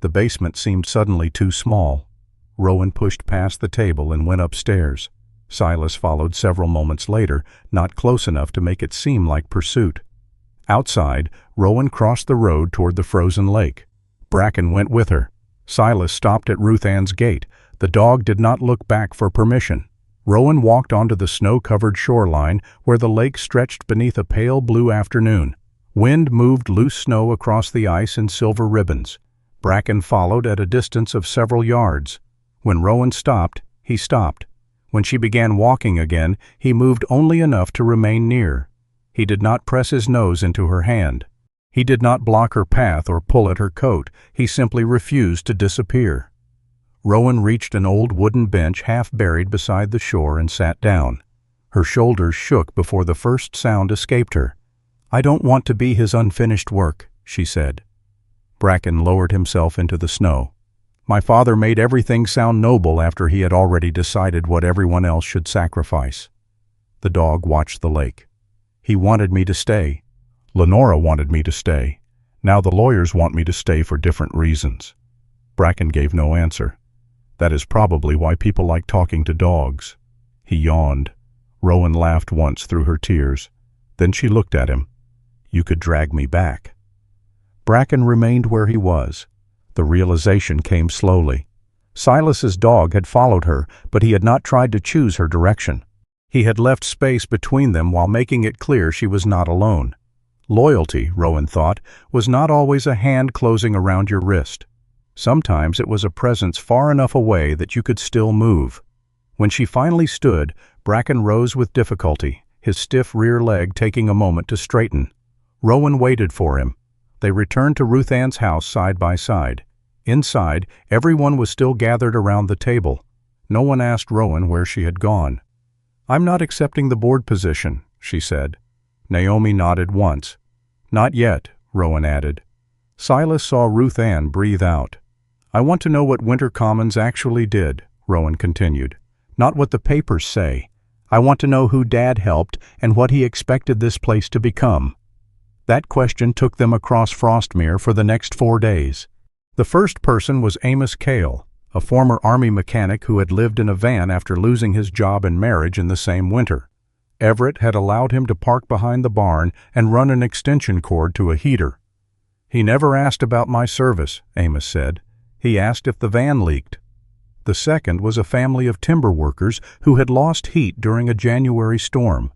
The basement seemed suddenly too small. Rowan pushed past the table and went upstairs. Silas followed several moments later, not close enough to make it seem like pursuit. Outside, Rowan crossed the road toward the frozen lake. Bracken went with her. Silas stopped at Ruth Ann's gate. The dog did not look back for permission. Rowan walked onto the snow-covered shoreline where the lake stretched beneath a pale blue afternoon. Wind moved loose snow across the ice in silver ribbons. Bracken followed at a distance of several yards. When Rowan stopped, he stopped. When she began walking again, he moved only enough to remain near. He did not press his nose into her hand. He did not block her path or pull at her coat. He simply refused to disappear. Rowan reached an old wooden bench half buried beside the shore and sat down. Her shoulders shook before the first sound escaped her. "I don't want to be his unfinished work," she said. Bracken lowered himself into the snow. "My father made everything sound noble after he had already decided what everyone else should sacrifice." The dog watched the lake. "He wanted me to stay. Lenora wanted me to stay. Now the lawyers want me to stay for different reasons." Bracken gave no answer. "That is probably why people like talking to dogs." He yawned. Rowan laughed once through her tears. Then she looked at him. "You could drag me back." Bracken remained where he was. The realization came slowly. Silas's dog had followed her, but he had not tried to choose her direction. He had left space between them while making it clear she was not alone. Loyalty, Rowan thought, was not always a hand closing around your wrist. Sometimes it was a presence far enough away that you could still move. When she finally stood, Bracken rose with difficulty, his stiff rear leg taking a moment to straighten. Rowan waited for him. They returned to Ruth Ann's house side by side. Inside, everyone was still gathered around the table. No one asked Rowan where she had gone. "I'm not accepting the board position," she said. Naomi nodded once. "Not yet," Rowan added. Silas saw Ruth Ann breathe out. "I want to know what Winter Commons actually did," Rowan continued. "Not what the papers say. I want to know who Dad helped and what he expected this place to become." That question took them across Frostmere for the next 4 days. The first person was Amos Cale, a former Army mechanic who had lived in a van after losing his job and marriage in the same winter. Everett had allowed him to park behind the barn and run an extension cord to a heater. "He never asked about my service," Amos said. "He asked if the van leaked." The second was a family of timber workers who had lost heat during a January storm.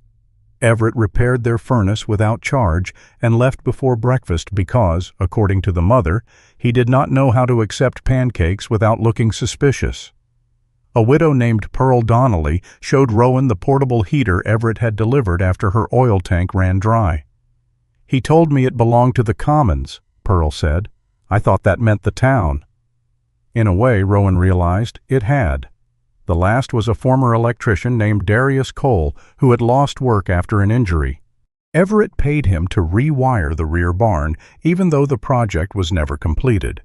Everett repaired their furnace without charge and left before breakfast because, according to the mother, he did not know how to accept pancakes without looking suspicious. A widow named Pearl Donnelly showed Rowan the portable heater Everett had delivered after her oil tank ran dry. "He told me it belonged to the Commons," Pearl said. "I thought that meant the town." In a way, Rowan realized, it had. The last was a former electrician named Darius Cole who had lost work after an injury. Everett paid him to rewire the rear barn, even though the project was never completed.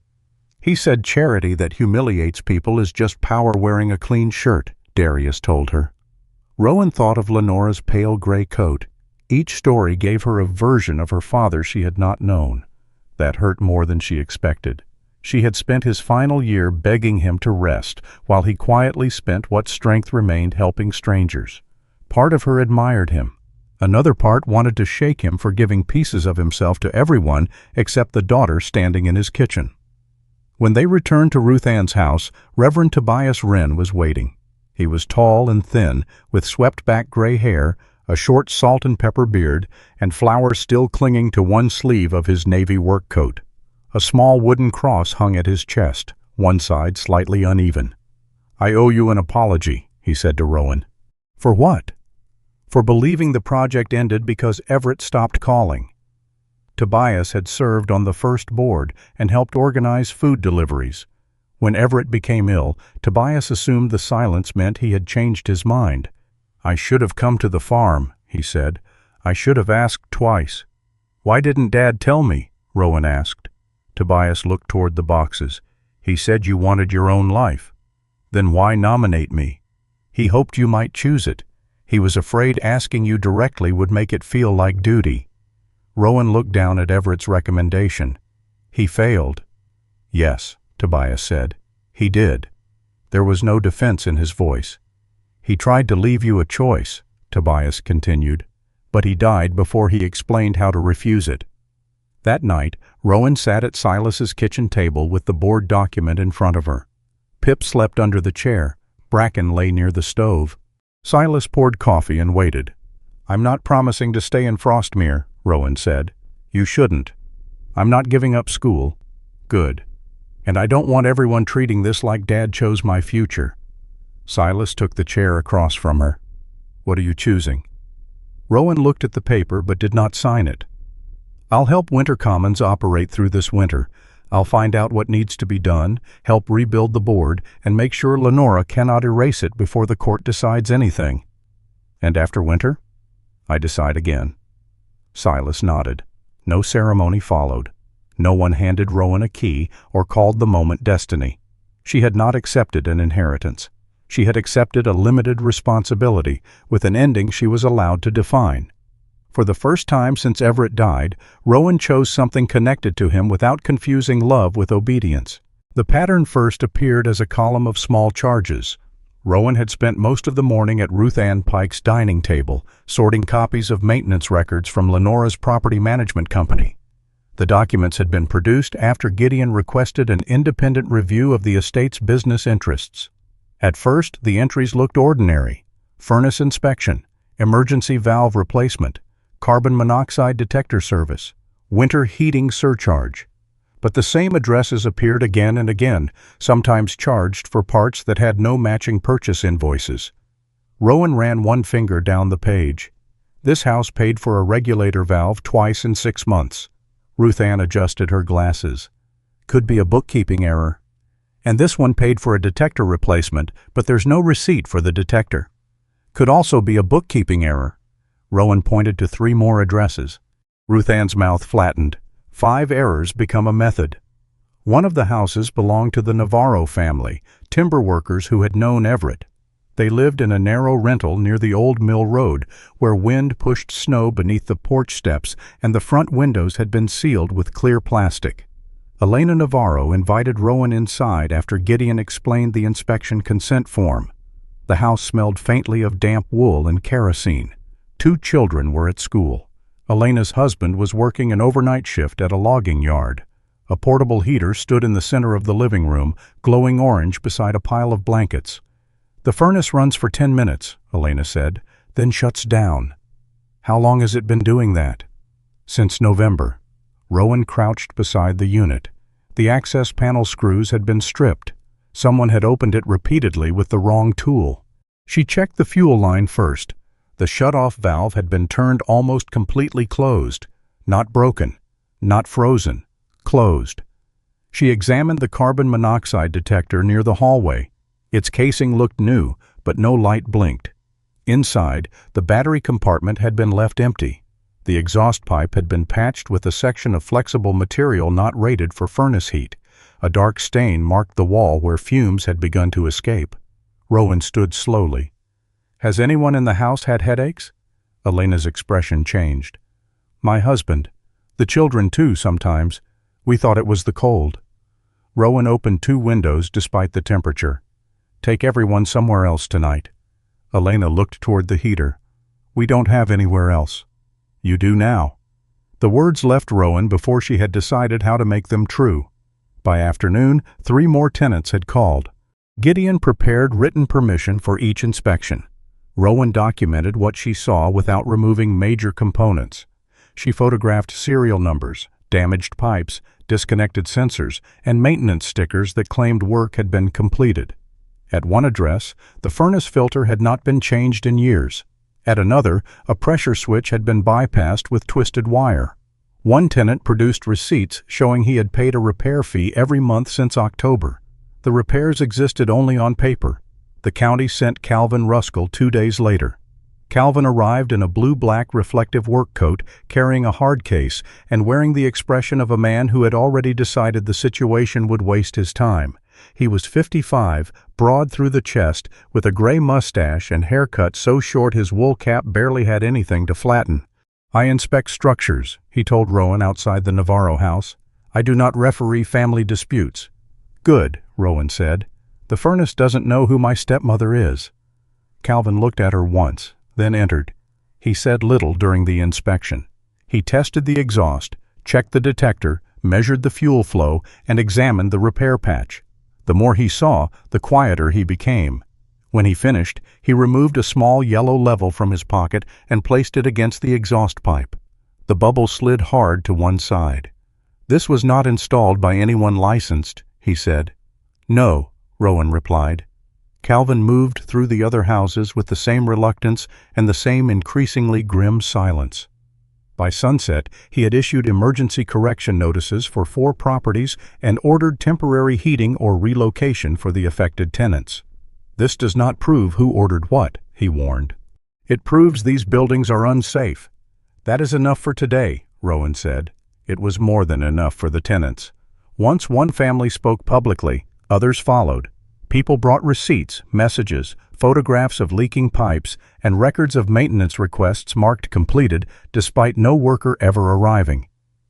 "He said charity that humiliates people is just power wearing a clean shirt," Darius told her. Rowan thought of Lenora's pale gray coat. Each story gave her a version of her father she had not known. That hurt more than she expected. She had spent his final year begging him to rest, while he quietly spent what strength remained helping strangers. Part of her admired him. Another part wanted to shake him for giving pieces of himself to everyone except the daughter standing in his kitchen. When they returned to Ruth Ann's house, Reverend Tobias Wren was waiting. He was tall and thin, with swept-back gray hair, a short salt and pepper beard, and flowers still clinging to one sleeve of his navy work coat. A small wooden cross hung at his chest, one side slightly uneven. "I owe you an apology," he said to Rowan. "For what?" "For believing the project ended because Everett stopped calling." Tobias had served on the first board and helped organize food deliveries. When Everett became ill, Tobias assumed the silence meant he had changed his mind. "I should have come to the farm," he said. "I should have asked twice." "Why didn't Dad tell me?" Rowan asked. Tobias looked toward the boxes. "He said you wanted your own life." "Then why nominate me?" "He hoped you might choose it. He was afraid asking you directly would make it feel like duty." Rowan looked down at Everett's recommendation. He failed. Yes, Tobias said. He did. There was no defense in his voice. He tried to leave you a choice, Tobias continued, but he died before he explained how to refuse it. That night, Rowan sat at Silas's kitchen table with the board document in front of her. Pip slept under the chair. Bracken lay near the stove. Silas poured coffee and waited. "I'm not promising to stay in Frostmere," Rowan said. "You shouldn't. I'm not giving up school." "Good. And I don't want everyone treating this like Dad chose my future." Silas took the chair across from her. "What are you choosing?" Rowan looked at the paper but did not sign it. "I'll help Winter Commons operate through this winter. I'll find out what needs to be done, help rebuild the board, and make sure Lenora cannot erase it before the court decides anything." "And after winter?" "I decide again." Silas nodded. No ceremony followed. No one handed Rowan a key or called the moment destiny. She had not accepted an inheritance. She had accepted a limited responsibility with an ending she was allowed to define. For the first time since Everett died, Rowan chose something connected to him without confusing love with obedience. The pattern first appeared as a column of small charges. Rowan had spent most of the morning at Ruth Ann Pike's dining table, sorting copies of maintenance records from Lenora's property management company. The documents had been produced after Gideon requested an independent review of the estate's business interests. At first, the entries looked ordinary: furnace inspection, emergency valve replacement, carbon monoxide detector service, winter heating surcharge. But the same addresses appeared again and again, sometimes charged for parts that had no matching purchase invoices. Rowan ran one finger down the page. This house paid for a regulator valve twice in 6 months. Ruth Ann adjusted her glasses. Could be a bookkeeping error. And this one paid for a detector replacement, but there's no receipt for the detector. Could also be a bookkeeping error. Rowan pointed to 3 more addresses. Ruth Ann's mouth flattened. 5 errors become a method. One of the houses belonged to the Navarro family, timber workers who had known Everett. They lived in a narrow rental near the old mill road, where wind pushed snow beneath the porch steps and the front windows had been sealed with clear plastic. Elena Navarro invited Rowan inside after Gideon explained the inspection consent form. The house smelled faintly of damp wool and kerosene. 2 children were at school. Elena's husband was working an overnight shift at a logging yard. A portable heater stood in the center of the living room, glowing orange beside a pile of blankets. "The furnace runs for 10 minutes, Elena said, then shuts down." "How long has it been doing that?" "Since November." Rowan crouched beside the unit. The access panel screws had been stripped. Someone had opened it repeatedly with the wrong tool. She checked the fuel line first. The shut-off valve had been turned almost completely closed. Not broken. Not frozen. Closed. She examined the carbon monoxide detector near the hallway. Its casing looked new, but no light blinked. Inside, the battery compartment had been left empty. The exhaust pipe had been patched with a section of flexible material not rated for furnace heat. A dark stain marked the wall where fumes had begun to escape. Rowan stood slowly. "Has anyone in the house had headaches?" Elena's expression changed. "My husband. The children too sometimes. We thought it was the cold." Rowan opened 2 windows despite the temperature. "Take everyone somewhere else tonight." Elena looked toward the heater. "We don't have anywhere else." "You do now." The words left Rowan before she had decided how to make them true. By afternoon, 3 more tenants had called. Gideon prepared written permission for each inspection. Rowan documented what she saw without removing major components. She photographed serial numbers, damaged pipes, disconnected sensors, and maintenance stickers that claimed work had been completed. At one address, the furnace filter had not been changed in years. At another, a pressure switch had been bypassed with twisted wire. One tenant produced receipts showing he had paid a repair fee every month since October. The repairs existed only on paper. The county sent Calvin Ruskell 2 days later. Calvin arrived in a blue-black reflective work coat, carrying a hard case, and wearing the expression of a man who had already decided the situation would waste his time. He was 55, broad through the chest, with a gray mustache and haircut so short his wool cap barely had anything to flatten. "I inspect structures," he told Rowan outside the Navarro house. "I do not referee family disputes." "Good," Rowan said. "The furnace doesn't know who my stepmother is." Calvin looked at her once, then entered. He said little during the inspection. He tested the exhaust, checked the detector, measured the fuel flow, and examined the repair patch. The more he saw, the quieter he became. When he finished, he removed a small yellow level from his pocket and placed it against the exhaust pipe. The bubble slid hard to one side. "This was not installed by anyone licensed," he said. "No," Rowan replied. Calvin moved through the other houses with the same reluctance and the same increasingly grim silence. By sunset, he had issued emergency correction notices for 4 properties and ordered temporary heating or relocation for the affected tenants. "This does not prove who ordered what," he warned. "It proves these buildings are unsafe." "That is enough for today," Rowan said. It was more than enough for the tenants. Once one family spoke publicly, others followed. People brought receipts, messages, photographs of leaking pipes, and records of maintenance requests marked completed despite no worker ever arriving.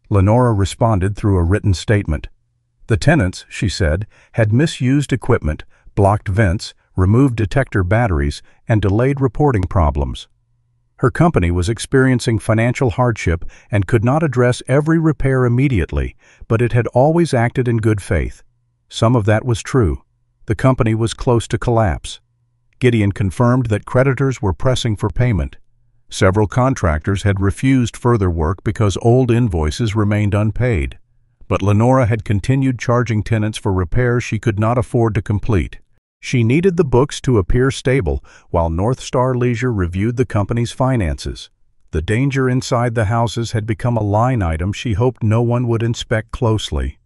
Lenora responded through a written statement. The tenants, she said, had misused equipment, blocked vents, removed detector batteries, and delayed reporting problems. Her company was experiencing financial hardship and could not address every repair immediately, but it had always acted in good faith. Some of that was true. The company was close to collapse. Gideon confirmed that creditors were pressing for payment. Several contractors had refused further work because old invoices remained unpaid. But Lenora had continued charging tenants for repairs she could not afford to complete. She needed the books to appear stable, while North Star Leisure reviewed the company's finances. The danger inside the houses had become a line item she hoped no one would inspect closely.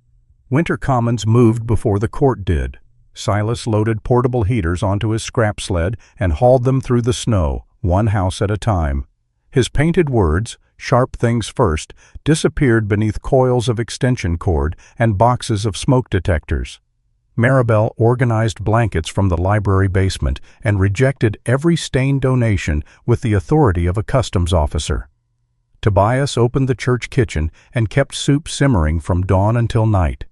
Winter Commons moved before the court did. Silas loaded portable heaters onto his scrap sled and hauled them through the snow, one house at a time. His painted words, "Sharp things first," disappeared beneath coils of extension cord and boxes of smoke detectors. Maribel organized blankets from the library basement and rejected every stained donation with the authority of a customs officer. Tobias opened the church kitchen and kept soup simmering from dawn until night.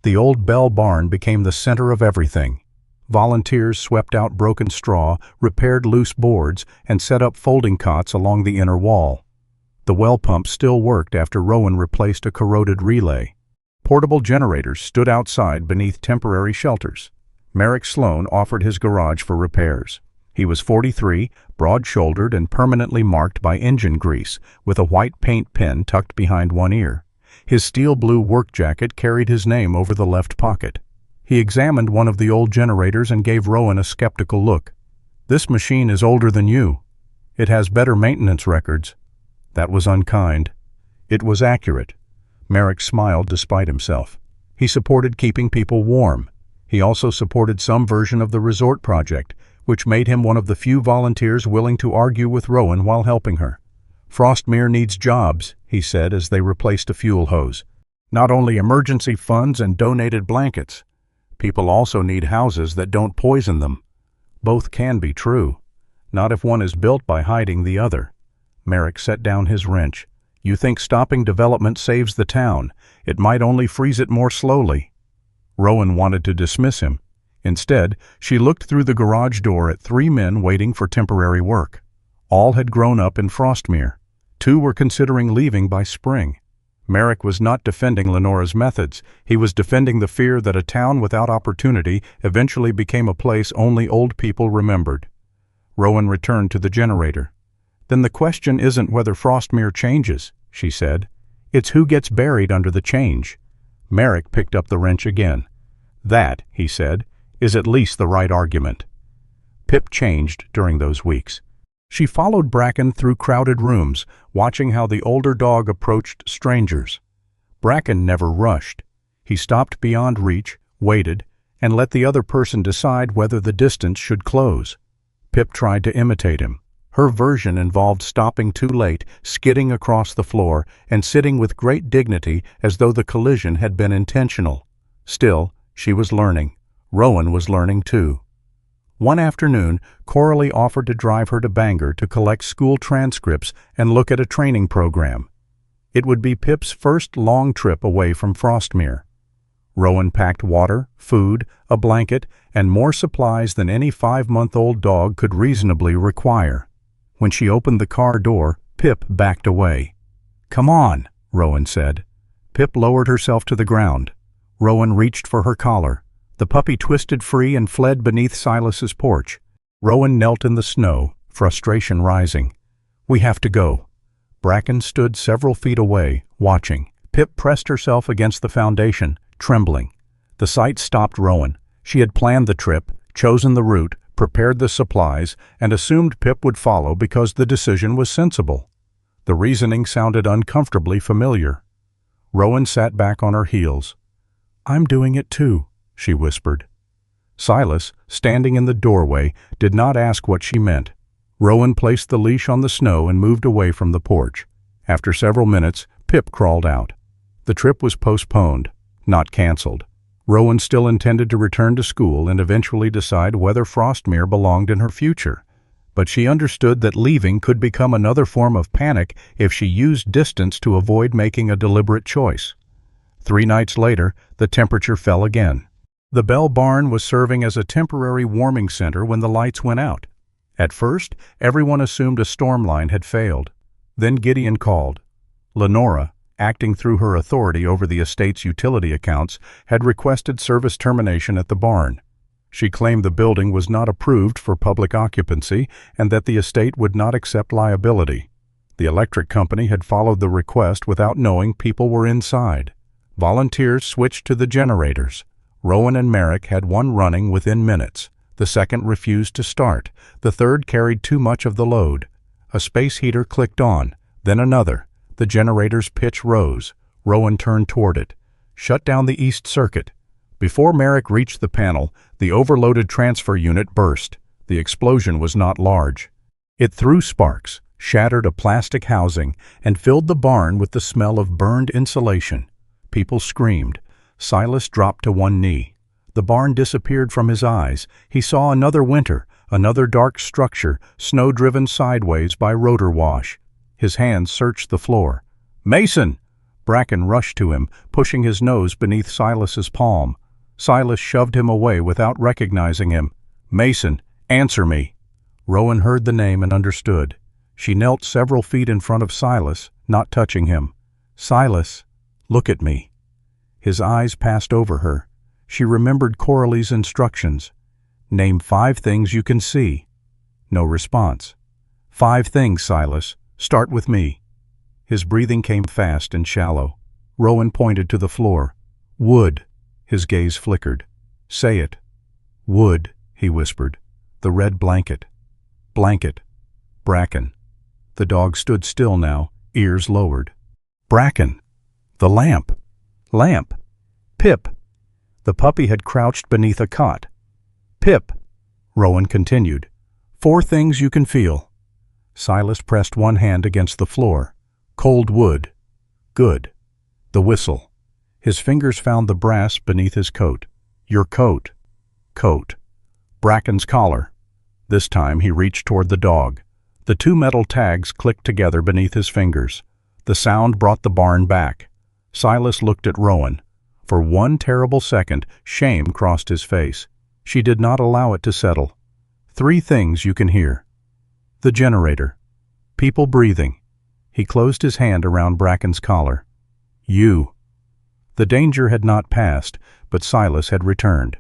The old bell barn became the center of everything. Volunteers swept out broken straw, repaired loose boards, and set up folding cots along the inner wall. The well pump still worked after Rowan replaced a corroded relay. Portable generators stood outside beneath temporary shelters. Merrick Sloan offered his garage for repairs. He was 43, broad-shouldered and permanently marked by engine grease, with a white paint pen tucked behind one ear. His steel blue work jacket carried his name over the left pocket. He examined one of the old generators and gave Rowan a skeptical look. "This machine is older than you. It has better maintenance records." That was unkind. It was accurate. Merrick smiled despite himself. He supported keeping people warm. He also supported some version of the resort project, which made him one of the few volunteers willing to argue with Rowan while helping her. "Frostmere needs jobs," he said as they replaced a fuel hose. "Not only emergency funds and donated blankets. People also need houses that don't poison them. Both can be true. Not if one is built by hiding the other." Merrick set down his wrench. "You think stopping development saves the town. It might only freeze it more slowly." Rowan wanted to dismiss him. Instead, she looked through the garage door at 3 men waiting for temporary work. All had grown up in Frostmere. 2 were considering leaving by spring. Merrick was not defending Lenora's methods. He was defending the fear that a town without opportunity eventually became a place only old people remembered. Rowan returned to the generator. "Then the question isn't whether Frostmere changes," she said. "It's who gets buried under the change." Merrick picked up the wrench again. "That," he said, "is at least the right argument." Pip changed during those weeks. She followed Bracken through crowded rooms, watching how the older dog approached strangers. Bracken never rushed. He stopped beyond reach, waited, and let the other person decide whether the distance should close. Pip tried to imitate him. Her version involved stopping too late, skidding across the floor, and sitting with great dignity as though the collision had been intentional. Still, she was learning. Rowan was learning too. One afternoon, Coralie offered to drive her to Bangor to collect school transcripts and look at a training program. It would be Pip's first long trip away from Frostmere. Rowan packed water, food, a blanket, and more supplies than any 5-month-old dog could reasonably require. When she opened the car door, Pip backed away. "Come on," Rowan said. Pip lowered herself to the ground. Rowan reached for her collar. The puppy twisted free and fled beneath Silas's porch. Rowan knelt in the snow, frustration rising. "We have to go." Bracken stood several feet away, watching. Pip pressed herself against the foundation, trembling. The sight stopped Rowan. She had planned the trip, chosen the route, prepared the supplies, and assumed Pip would follow because the decision was sensible. The reasoning sounded uncomfortably familiar. Rowan sat back on her heels. "I'm doing it too," she whispered. Silas, standing in the doorway, did not ask what she meant. Rowan placed the leash on the snow and moved away from the porch. After several minutes, Pip crawled out. The trip was postponed, not canceled. Rowan still intended to return to school and eventually decide whether Frostmere belonged in her future. But she understood that leaving could become another form of panic if she used distance to avoid making a deliberate choice. 3 nights later, the temperature fell again. The Bell barn was serving as a temporary warming center when the lights went out. At first, everyone assumed a storm line had failed. Then Gideon called. Lenora, acting through her authority over the estate's utility accounts, had requested service termination at the barn. She claimed the building was not approved for public occupancy and that the estate would not accept liability. The electric company had followed the request without knowing people were inside. Volunteers switched to the generators. Rowan and Merrick had one running within minutes. The second refused to start. The third carried too much of the load. A space heater clicked on, then another. The generator's pitch rose. Rowan turned toward it. "Shut down the east circuit." Before Merrick reached the panel, the overloaded transfer unit burst. The explosion was not large. It threw sparks, shattered a plastic housing, and filled the barn with the smell of burned insulation. People screamed. Silas dropped to one knee. The barn disappeared from his eyes. He saw another winter, another dark structure, snow-driven sideways by rotor wash. His hands searched the floor. "Mason!" Bracken rushed to him, pushing his nose beneath Silas's palm. Silas shoved him away without recognizing him. "Mason, answer me." Rowan heard the name and understood. She knelt several feet in front of Silas, not touching him. "Silas, look at me." His eyes passed over her. She remembered Coralie's instructions. "Name 5 things you can see." No response. "5 things, Silas. Start with me." His breathing came fast and shallow. Rowan pointed to the floor. "Wood." His gaze flickered. "Say it." "Wood," he whispered. "The red blanket." "Blanket." "Bracken." The dog stood still now, ears lowered. "Bracken." "The lamp." "Lamp." "Pip." The puppy had crouched beneath a cot. "Pip." Rowan continued. 4 things you can feel." Silas pressed one hand against the floor. "Cold wood." "Good." "The whistle." His fingers found the brass beneath his coat. "Your coat." "Coat." "Bracken's collar." This time he reached toward the dog. The 2 metal tags clicked together beneath his fingers. The sound brought the barn back. Silas looked at Rowan. For one terrible second, shame crossed his face. She did not allow it to settle. 3 things you can hear. The generator. People breathing. He closed his hand around Bracken's collar. "You." The danger had not passed, but Silas had returned.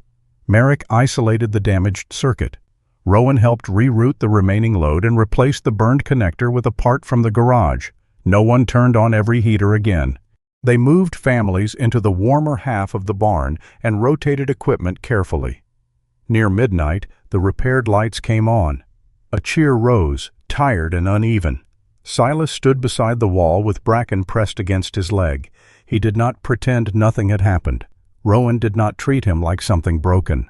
Merrick isolated the damaged circuit. Rowan helped reroute the remaining load and replaced the burned connector with a part from the garage. No one turned on every heater again. They moved families into the warmer half of the barn and rotated equipment carefully. Near midnight, the repaired lights came on. A cheer rose, tired and uneven. Silas stood beside the wall with Bracken pressed against his leg. He did not pretend nothing had happened. Rowan did not treat him like something broken.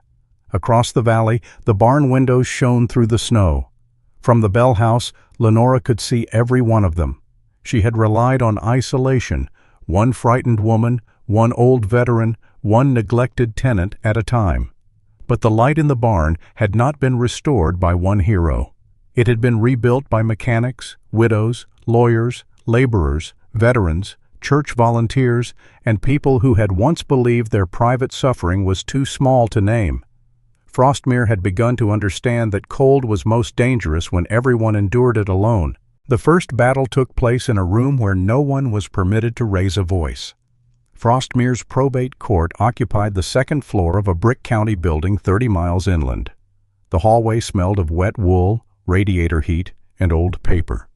Across the valley, the barn windows shone through the snow. From the Bell house, Lenora could see every one of them. She had relied on isolation, one frightened woman, one old veteran, one neglected tenant at a time. But the light in the barn had not been restored by one hero. It had been rebuilt by mechanics, widows, lawyers, laborers, veterans, church volunteers, and people who had once believed their private suffering was too small to name. Frostmere had begun to understand that cold was most dangerous when everyone endured it alone. The first battle took place in a room where no one was permitted to raise a voice. Frostmere's probate court occupied the second floor of a brick county building 30 miles inland. The hallway smelled of wet wool, radiator heat, and old paper.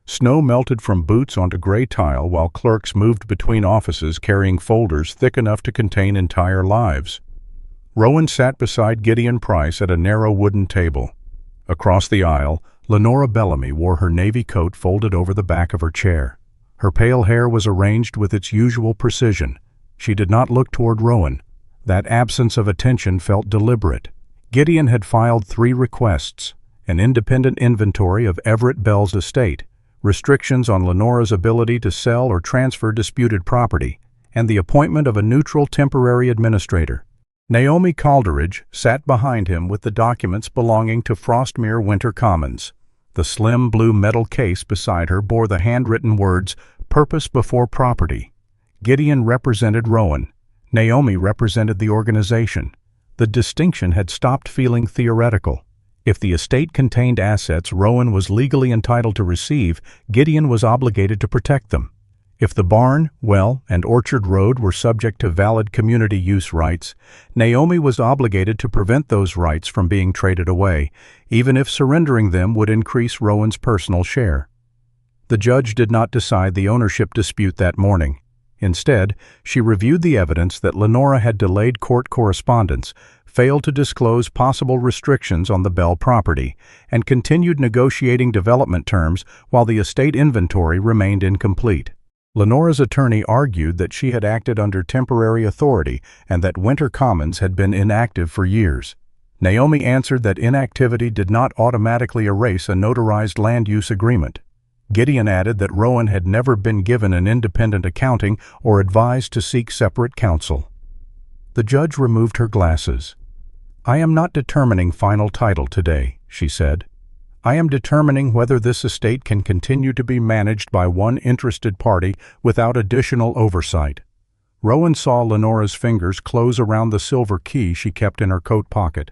Snow melted from boots onto gray tile while clerks moved between offices carrying folders thick enough to contain entire lives. Rowan sat beside Gideon Price at a narrow wooden table. Across the aisle, Lenora Bellamy wore her navy coat folded over the back of her chair. Her pale hair was arranged with its usual precision. She did not look toward Rowan. That absence of attention felt deliberate. Gideon had filed 3 requests: an independent inventory of Everett Bell's estate, restrictions on Lenora's ability to sell or transfer disputed property, and the appointment of a neutral temporary administrator. Naomi Calderidge sat behind him with the documents belonging to Frostmere Winter Commons. The slim blue metal case beside her bore the handwritten words, "Purpose before property." Gideon represented Rowan. Naomi represented the organization. The distinction had stopped feeling theoretical. If the estate contained assets Rowan was legally entitled to receive, Gideon was obligated to protect them. If the barn, well, and orchard road were subject to valid community use rights, Naomi was obligated to prevent those rights from being traded away, even if surrendering them would increase Rowan's personal share. The judge did not decide the ownership dispute that morning. Instead, she reviewed the evidence that Lenora had delayed court correspondence, failed to disclose possible restrictions on the Bell property, and continued negotiating development terms while the estate inventory remained incomplete. Lenora's attorney argued that she had acted under temporary authority and that Winter Commons had been inactive for years. Naomi answered that inactivity did not automatically erase a notarized land use agreement. Gideon added that Rowan had never been given an independent accounting or advised to seek separate counsel. The judge removed her glasses. "I am not determining final title today," she said. "I am determining whether this estate can continue to be managed by one interested party without additional oversight." Rowan saw Lenora's fingers close around the silver key she kept in her coat pocket.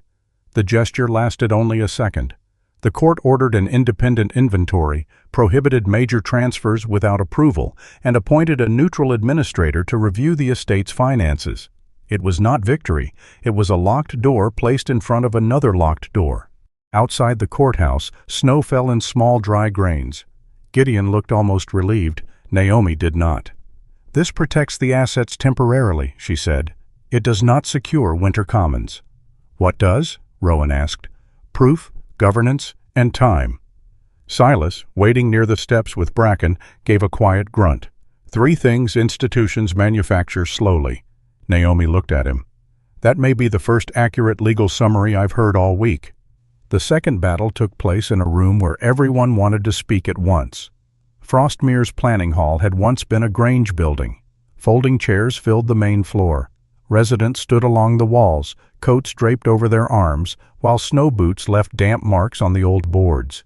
The gesture lasted only a second. The court ordered an independent inventory, prohibited major transfers without approval, and appointed a neutral administrator to review the estate's finances. It was not victory. It was a locked door placed in front of another locked door. Outside the courthouse, snow fell in small dry grains. Gideon looked almost relieved. Naomi did not. "This protects the assets temporarily," she said. "It does not secure Winter Commons." "What does?" Rowan asked. "Proof, governance, and time." Silas, waiting near the steps with Bracken, gave a quiet grunt. "3 things institutions manufacture slowly." Naomi looked at him. "That may be the first accurate legal summary I've heard all week." The second battle took place in a room where everyone wanted to speak at once. Frostmere's planning hall had once been a grange building. Folding chairs filled the main floor. Residents stood along the walls, coats draped over their arms, while snow boots left damp marks on the old boards.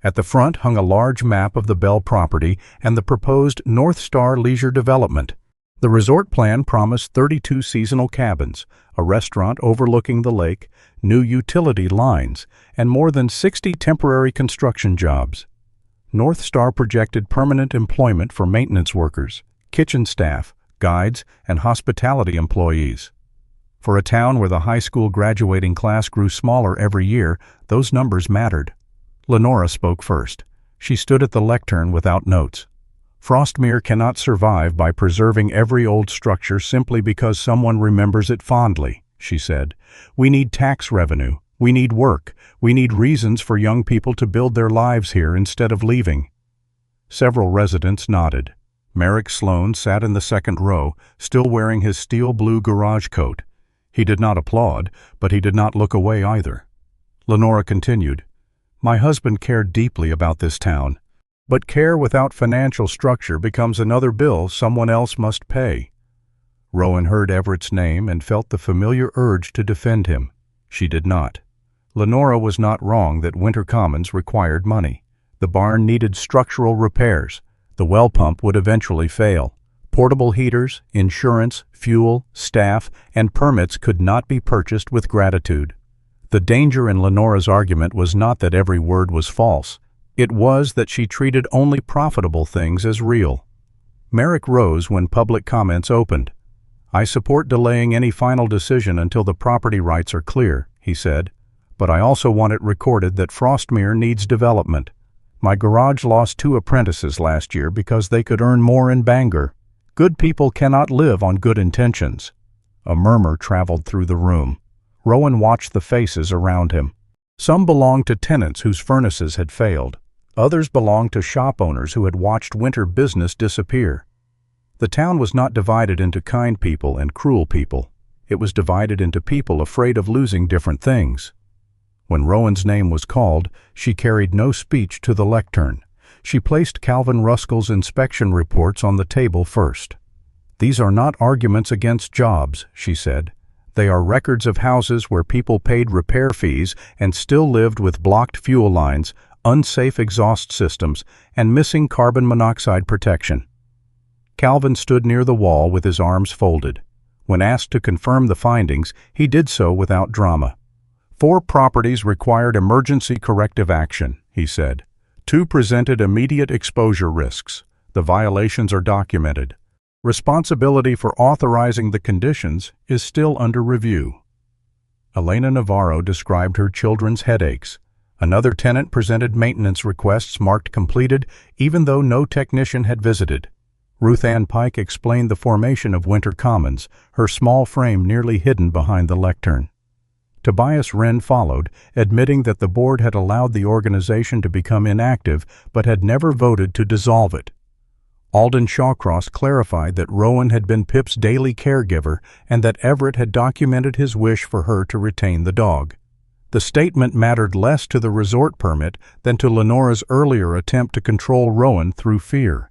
At the front hung a large map of the Bell property and the proposed North Star Leisure Development. The resort plan promised 32 seasonal cabins, a restaurant overlooking the lake, new utility lines, and more than 60 temporary construction jobs. North Star projected permanent employment for maintenance workers, kitchen staff, guides, and hospitality employees. For a town where the high school graduating class grew smaller every year, those numbers mattered. Lenora spoke first. She stood at the lectern without notes. "Frostmere cannot survive by preserving every old structure simply because someone remembers it fondly," she said. "We need tax revenue. We need work. We need reasons for young people to build their lives here instead of leaving." Several residents nodded. Merrick Sloan sat in the second row, still wearing his steel blue garage coat. He did not applaud, but he did not look away either. Lenora continued, "My husband cared deeply about this town. But care without financial structure becomes another bill someone else must pay." Rowan heard Everett's name and felt the familiar urge to defend him. She did not. Lenora was not wrong that Winter Commons required money. The barn needed structural repairs. The well pump would eventually fail. Portable heaters, insurance, fuel, staff, and permits could not be purchased with gratitude. The danger in Lenora's argument was not that every word was false. It was that she treated only profitable things as real. Merrick rose when public comments opened. "I support delaying any final decision until the property rights are clear," he said. "But I also want it recorded that Frostmere needs development. My garage lost 2 apprentices last year because they could earn more in Bangor. Good people cannot live on good intentions." A murmur traveled through the room. Rowan watched the faces around him. Some belonged to tenants whose furnaces had failed. Others belonged to shop owners who had watched winter business disappear. The town was not divided into kind people and cruel people. It was divided into people afraid of losing different things. When Rowan's name was called, she carried no speech to the lectern. She placed Calvin Ruskell's inspection reports on the table first. "These are not arguments against jobs," she said. "They are records of houses where people paid repair fees and still lived with blocked fuel lines, unsafe exhaust systems, and missing carbon monoxide protection." Calvin stood near the wall with his arms folded. When asked to confirm the findings, he did so without drama. 4 properties required emergency corrective action, he said. 2 presented immediate exposure risks. The violations are documented. Responsibility for authorizing the conditions is still under review. Elena Navarro described her children's headaches. Another tenant presented maintenance requests marked completed even though no technician had visited. Ruth Ann Pike explained the formation of Winter Commons, her small frame nearly hidden behind the lectern. Tobias Wren followed, admitting that the board had allowed the organization to become inactive but had never voted to dissolve it. Alden Shawcross clarified that Rowan had been Pip's daily caregiver and that Everett had documented his wish for her to retain the dog. The statement mattered less to the resort permit than to Lenora's earlier attempt to control Rowan through fear.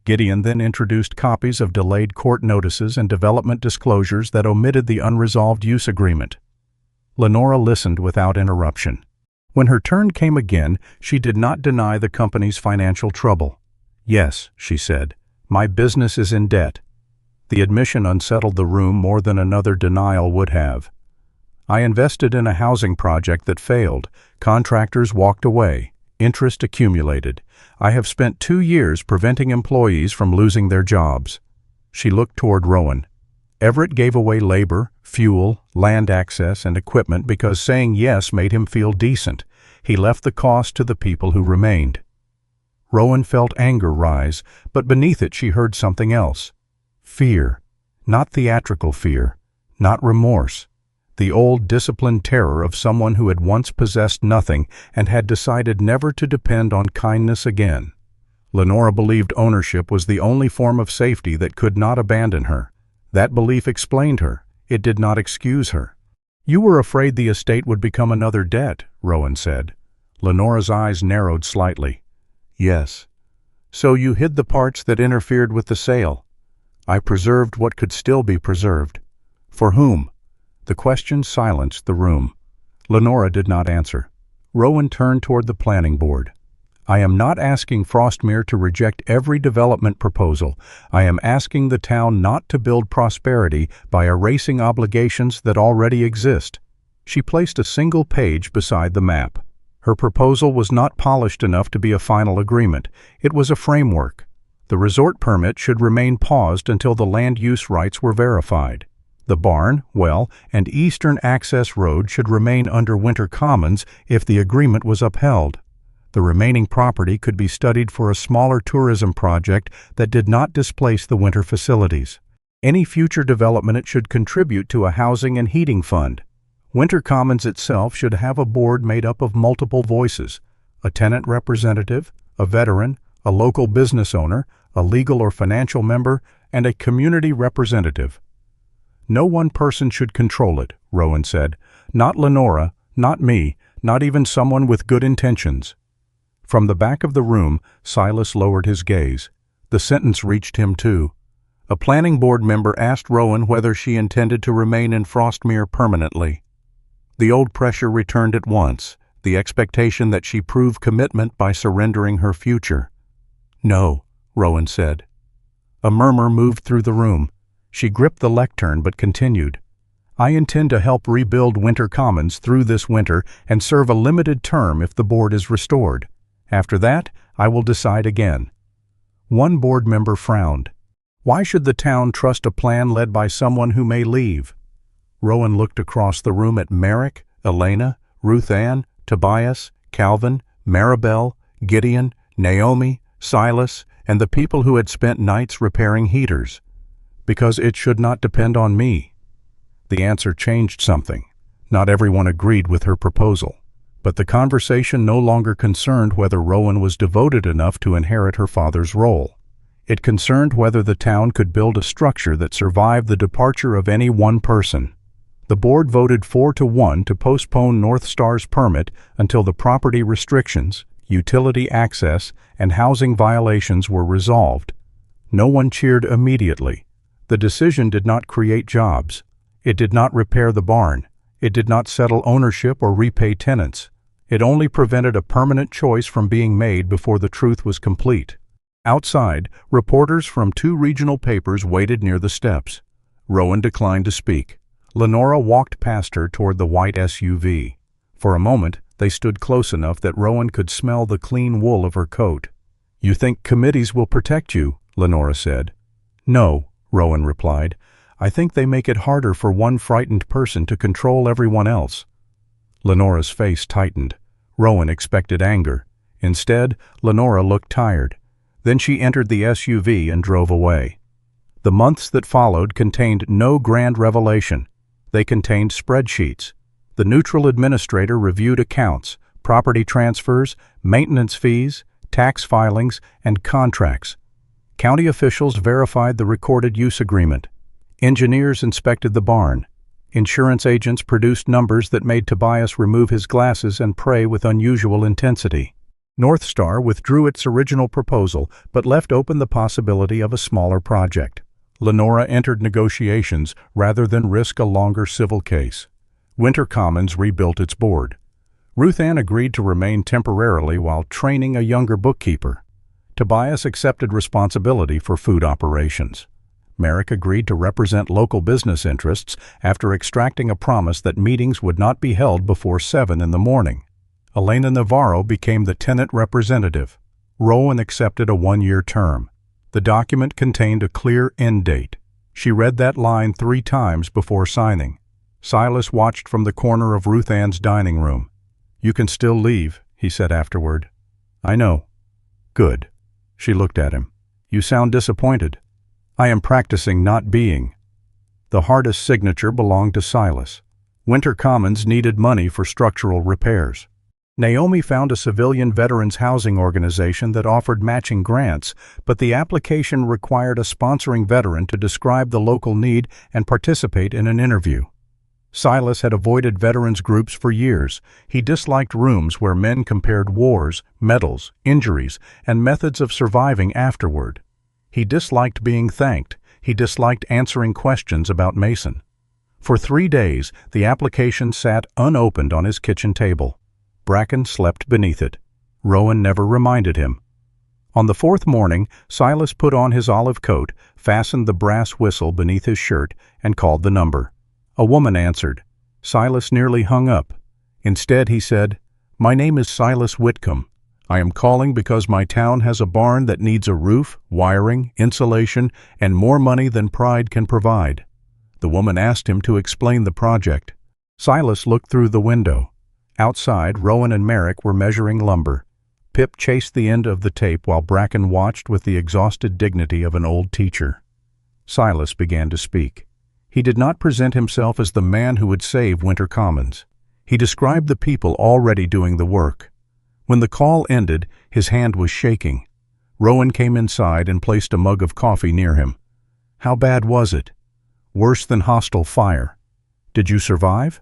Gideon then introduced copies of delayed court notices and development disclosures that omitted the unresolved use agreement. Lenora listened without interruption. When her turn came again, she did not deny the company's financial trouble. "Yes," she said, "my business is in debt." The admission unsettled the room more than another denial would have. "I invested in a housing project that failed. Contractors walked away. Interest accumulated. I have spent 2 years preventing employees from losing their jobs." She looked toward Rowan. "Everett gave away labor, fuel, land access, and equipment because saying yes made him feel decent. He left the cost to the people who remained." Rowan felt anger rise, but beneath it she heard something else. Fear. Not theatrical fear. Not remorse. The old disciplined terror of someone who had once possessed nothing and had decided never to depend on kindness again. Lenora believed ownership was the only form of safety that could not abandon her. That belief explained her. It did not excuse her. "You were afraid the estate would become another debt," Rowan said. Lenora's eyes narrowed slightly. "Yes. So you hid the parts that interfered with the sale." "I preserved what could still be preserved." "For whom?" The question silenced the room. Lenora did not answer. Rowan turned toward the planning board. "I am not asking Frostmere to reject every development proposal. I am asking the town not to build prosperity by erasing obligations that already exist." She placed a single page beside the map. Her proposal was not polished enough to be a final agreement. It was a framework. The resort permit should remain paused until the land use rights were verified. The barn, well, and eastern access road should remain under Winter Commons if the agreement was upheld. The remaining property could be studied for a smaller tourism project that did not displace the winter facilities. Any future development it should contribute to a housing and heating fund. Winter Commons itself should have a board made up of multiple voices: a tenant representative, a veteran, a local business owner, a legal or financial member, and a community representative. "No one person should control it," Rowan said. "Not Lenora, not me, not even someone with good intentions." From the back of the room, Silas lowered his gaze. The sentence reached him too. A planning board member asked Rowan whether she intended to remain in Frostmere permanently. The old pressure returned at once, the expectation that she prove commitment by surrendering her future. "No," Rowan said. A murmur moved through the room. She gripped the lectern but continued. "I intend to help rebuild Winter Commons through this winter and serve a limited term if the board is restored. After that, I will decide again." One board member frowned. Why should the town trust a plan led by someone who may leave? Rowan looked across the room at Merrick, Elena, Ruth Ann, Tobias, Calvin, Maribel, Gideon, Naomi, Silas, and the people who had spent nights repairing heaters. Because it should not depend on me. The answer changed something. Not everyone agreed with her proposal. But the conversation no longer concerned whether Rowan was devoted enough to inherit her father's role. It concerned whether the town could build a structure that survived the departure of any one person. The board voted 4-1 to postpone North Star's permit until the property restrictions, utility access, and housing violations were resolved. No one cheered immediately. The decision did not create jobs. It did not repair the barn. It did not settle ownership or repay tenants. It only prevented a permanent choice from being made before the truth was complete. Outside, reporters from 2 regional papers waited near the steps. Rowan declined to speak. Lenora walked past her toward the white SUV. For a moment, they stood close enough that Rowan could smell the clean wool of her coat. "You think committees will protect you?" Lenora said. "No," Rowan replied. "I think they make it harder for one frightened person to control everyone else." Lenora's face tightened. Rowan expected anger. Instead, Lenora looked tired. Then she entered the SUV and drove away. The months that followed contained no grand revelation. They contained spreadsheets. The neutral administrator reviewed accounts, property transfers, maintenance fees, tax filings, and contracts. County officials verified the recorded use agreement. Engineers inspected the barn. Insurance agents produced numbers that made Tobias remove his glasses and pray with unusual intensity. North Star withdrew its original proposal but left open the possibility of a smaller project. Lenora entered negotiations rather than risk a longer civil case. Winter Commons rebuilt its board. Ruth Ann agreed to remain temporarily while training a younger bookkeeper. Tobias accepted responsibility for food operations. Merrick agreed to represent local business interests after extracting a promise that meetings would not be held before 7 in the morning. Elena Navarro became the tenant representative. Rowan accepted a 1-year term. The document contained a clear end date. She read that line 3 times before signing. Silas watched from the corner of Ruth Ann's dining room. "You can still leave," he said afterward. "I know." "Good." She looked at him. "You sound disappointed." "I am practicing not being." The hardest signature belonged to Silas. Winter Commons needed money for structural repairs. Naomi found a civilian veterans housing organization that offered matching grants, but the application required a sponsoring veteran to describe the local need and participate in an interview. Silas had avoided veterans groups for years. He disliked rooms where men compared wars, medals, injuries, and methods of surviving afterward. He disliked being thanked. He disliked answering questions about Mason. For 3 days, the application sat unopened on his kitchen table. Bracken slept beneath it. Rowan never reminded him. On the 4th morning, Silas put on his olive coat, fastened the brass whistle beneath his shirt, and called the number. A woman answered. Silas nearly hung up. Instead, he said, "My name is Silas Whitcomb. I am calling because my town has a barn that needs a roof, wiring, insulation, and more money than pride can provide." The woman asked him to explain the project. Silas looked through the window. Outside, Rowan and Merrick were measuring lumber. Pip chased the end of the tape while Bracken watched with the exhausted dignity of an old teacher. Silas began to speak. He did not present himself as the man who would save Winter Commons. He described the people already doing the work. When the call ended, his hand was shaking. Rowan came inside and placed a mug of coffee near him. "How bad was it?" "Worse than hostile fire." "Did you survive?"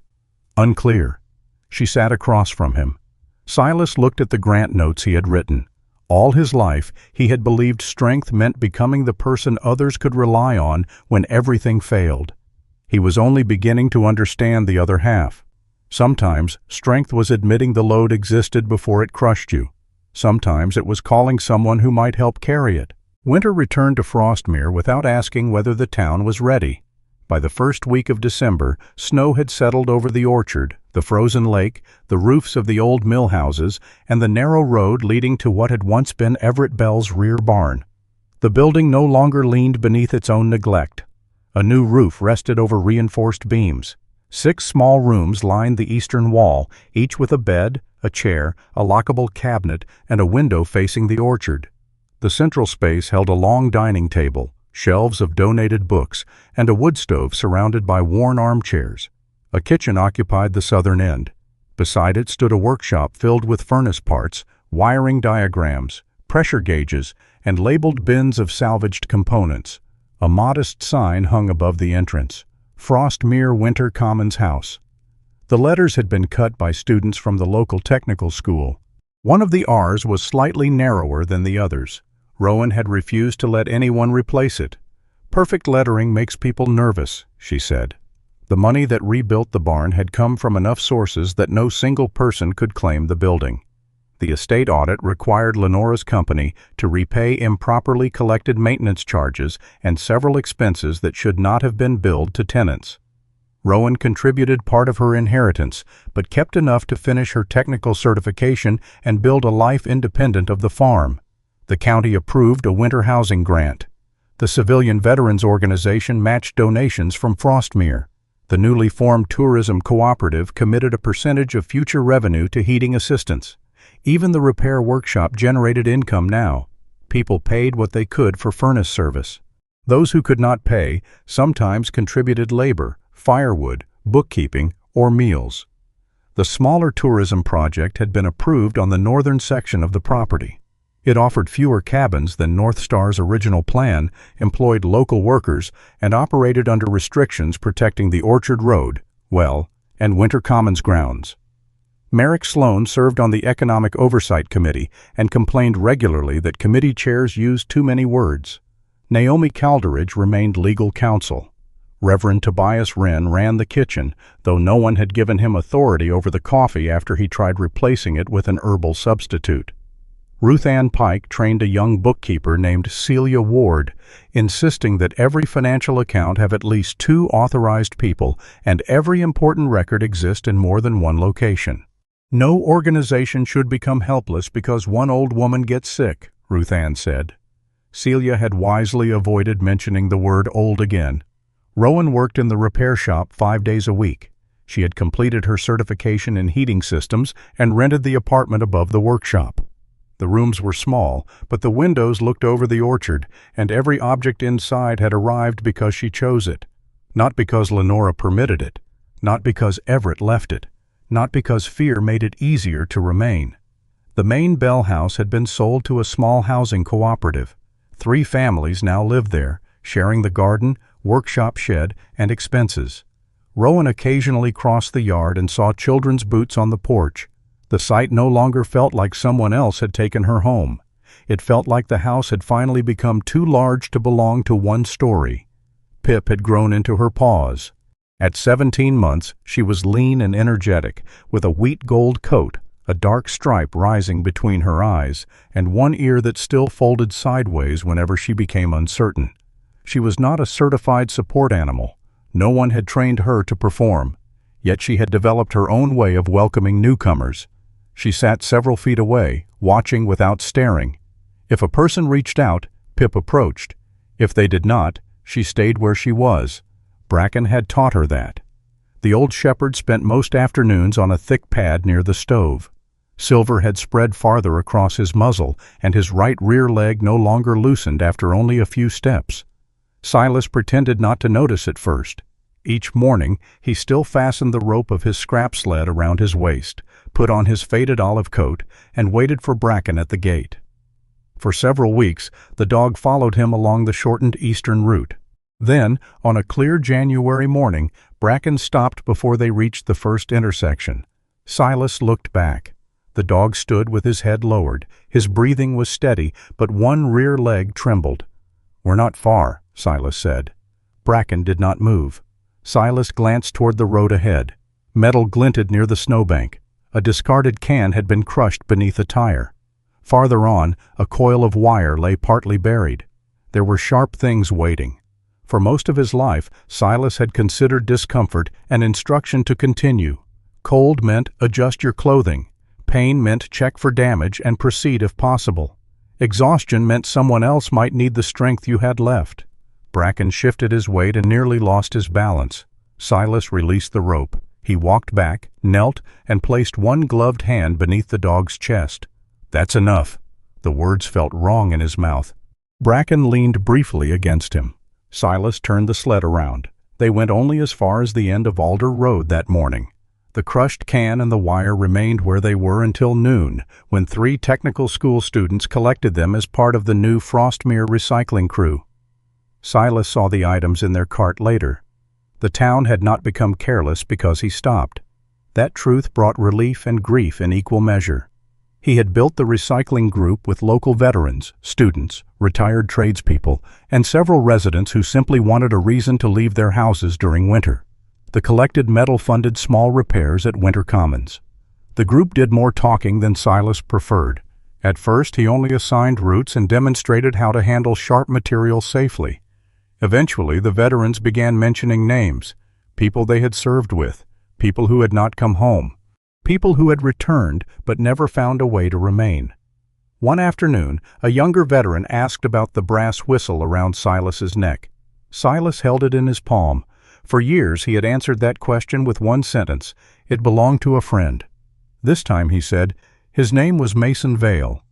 "Unclear." She sat across from him. Silas looked at the grant notes he had written. All his life, he had believed strength meant becoming the person others could rely on when everything failed. He was only beginning to understand the other half. Sometimes, strength was admitting the load existed before it crushed you. Sometimes it was calling someone who might help carry it. Winter returned to Frostmere without asking whether the town was ready. By the first week of December, snow had settled over the orchard, the frozen lake, the roofs of the old mill houses, and the narrow road leading to what had once been Everett Bell's rear barn. The building no longer leaned beneath its own neglect. A new roof rested over reinforced beams. 6 small rooms lined the eastern wall, each with a bed, a chair, a lockable cabinet, and a window facing the orchard. The central space held a long dining table, shelves of donated books, and a wood stove surrounded by worn armchairs. A kitchen occupied the southern end. Beside it stood a workshop filled with furnace parts, wiring diagrams, pressure gauges, and labeled bins of salvaged components. A modest sign hung above the entrance: Frostmere Winter Commons House. The letters had been cut by students from the local technical school. One of the R's was slightly narrower than the others. Rowan had refused to let anyone replace it. "Perfect lettering makes people nervous," she said. The money that rebuilt the barn had come from enough sources that no single person could claim the building. The estate audit required Lenora's company to repay improperly collected maintenance charges and several expenses that should not have been billed to tenants. Rowan contributed part of her inheritance, but kept enough to finish her technical certification and build a life independent of the farm. The county approved a winter housing grant. The Civilian Veterans Organization matched donations from Frostmere. The newly formed tourism cooperative committed a percentage of future revenue to heating assistance. Even the repair workshop generated income now. People paid what they could for furnace service. Those who could not pay sometimes contributed labor, firewood, bookkeeping, or meals. The smaller tourism project had been approved on the northern section of the property. It offered fewer cabins than North Star's original plan, employed local workers, and operated under restrictions protecting the Orchard Road, well, and Winter Commons grounds. Merrick Sloan served on the Economic Oversight Committee and complained regularly that committee chairs used too many words. Naomi Calderidge remained legal counsel. Reverend Tobias Wren ran the kitchen, though no one had given him authority over the coffee after he tried replacing it with an herbal substitute. Ruth Ann Pike trained a young bookkeeper named Celia Ward, insisting that every financial account have at least 2 authorized people and every important record exist in more than one location. "No organization should become helpless because one old woman gets sick," Ruth Ann said. Celia had wisely avoided mentioning the word old again. Rowan worked in the repair shop 5 days a week. She had completed her certification in heating systems and rented the apartment above the workshop. The rooms were small, but the windows looked over the orchard, and every object inside had arrived because she chose it. Not because Lenora permitted it. Not because Everett left it. Not because fear made it easier to remain. The main Bell house had been sold to a small housing cooperative. 3 families now lived there, sharing the garden, workshop shed, and expenses. Rowan occasionally crossed the yard and saw children's boots on the porch. The site no longer felt like someone else had taken her home. It felt like the house had finally become too large to belong to one story. Pip had grown into her Paws. At 17 months, she was lean and energetic, with a wheat gold coat, a dark stripe rising between her eyes, and one ear that still folded sideways whenever she became uncertain. She was not a certified support animal. No one had trained her to perform. Yet she had developed her own way of welcoming newcomers. She sat several feet away, watching without staring. If a person reached out, Pip approached. If they did not, she stayed where she was. Bracken had taught her that. The old shepherd spent most afternoons on a thick pad near the stove. Silver had spread farther across his muzzle, and his right rear leg no longer loosened after only a few steps. Silas pretended not to notice at first. Each morning, he still fastened the rope of his scrap sled around his waist, put on his faded olive coat, and waited for Bracken at the gate. For several weeks, the dog followed him along the shortened eastern route. Then, on a clear January morning, Bracken stopped before they reached the first intersection. Silas looked back. The dog stood with his head lowered. His breathing was steady, but one rear leg trembled. "We're not far," Silas said. Bracken did not move. Silas glanced toward the road ahead. Metal glinted near the snowbank. A discarded can had been crushed beneath a tire. Farther on, a coil of wire lay partly buried. There were sharp things waiting. For most of his life, Silas had considered discomfort an instruction to continue. Cold meant adjust your clothing. Pain meant check for damage and proceed if possible. Exhaustion meant someone else might need the strength you had left. Bracken shifted his weight and nearly lost his balance. Silas released the rope. He walked back, knelt, and placed one gloved hand beneath the dog's chest. "That's enough." The words felt wrong in his mouth. Bracken leaned briefly against him. Silas turned the sled around. They went only as far as the end of Alder Road that morning. The crushed can and the wire remained where they were until noon, when 3 technical school students collected them as part of the new Frostmere recycling crew. Silas saw the items in their cart later. The town had not become careless because he stopped. That truth brought relief and grief in equal measure. He had built the recycling group with local veterans, students, retired tradespeople, and several residents who simply wanted a reason to leave their houses during winter. The collected metal funded small repairs at Winter Commons. The group did more talking than Silas preferred. At first, he only assigned routes and demonstrated how to handle sharp material safely. Eventually, the veterans began mentioning names, people they had served with, people who had not come home, people who had returned but never found a way to remain. One afternoon, a younger veteran asked about the brass whistle around Silas's neck. Silas held it in his palm. For years, he had answered that question with one sentence: it belonged to a friend. This time, he said, his name was Mason Vale.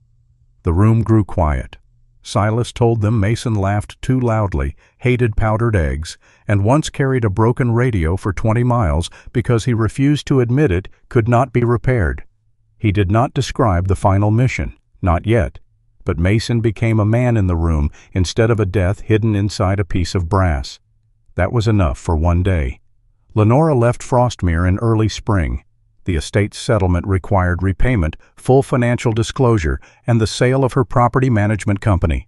The room grew quiet. Silas told them Mason laughed too loudly, hated powdered eggs, and once carried a broken radio for 20 miles because he refused to admit it could not be repaired. He did not describe the final mission, not yet, but Mason became a man in the room instead of a death hidden inside a piece of brass. That was enough for one day. Lenora left Frostmere in early spring. The estate's settlement required repayment, full financial disclosure, and the sale of her property management company.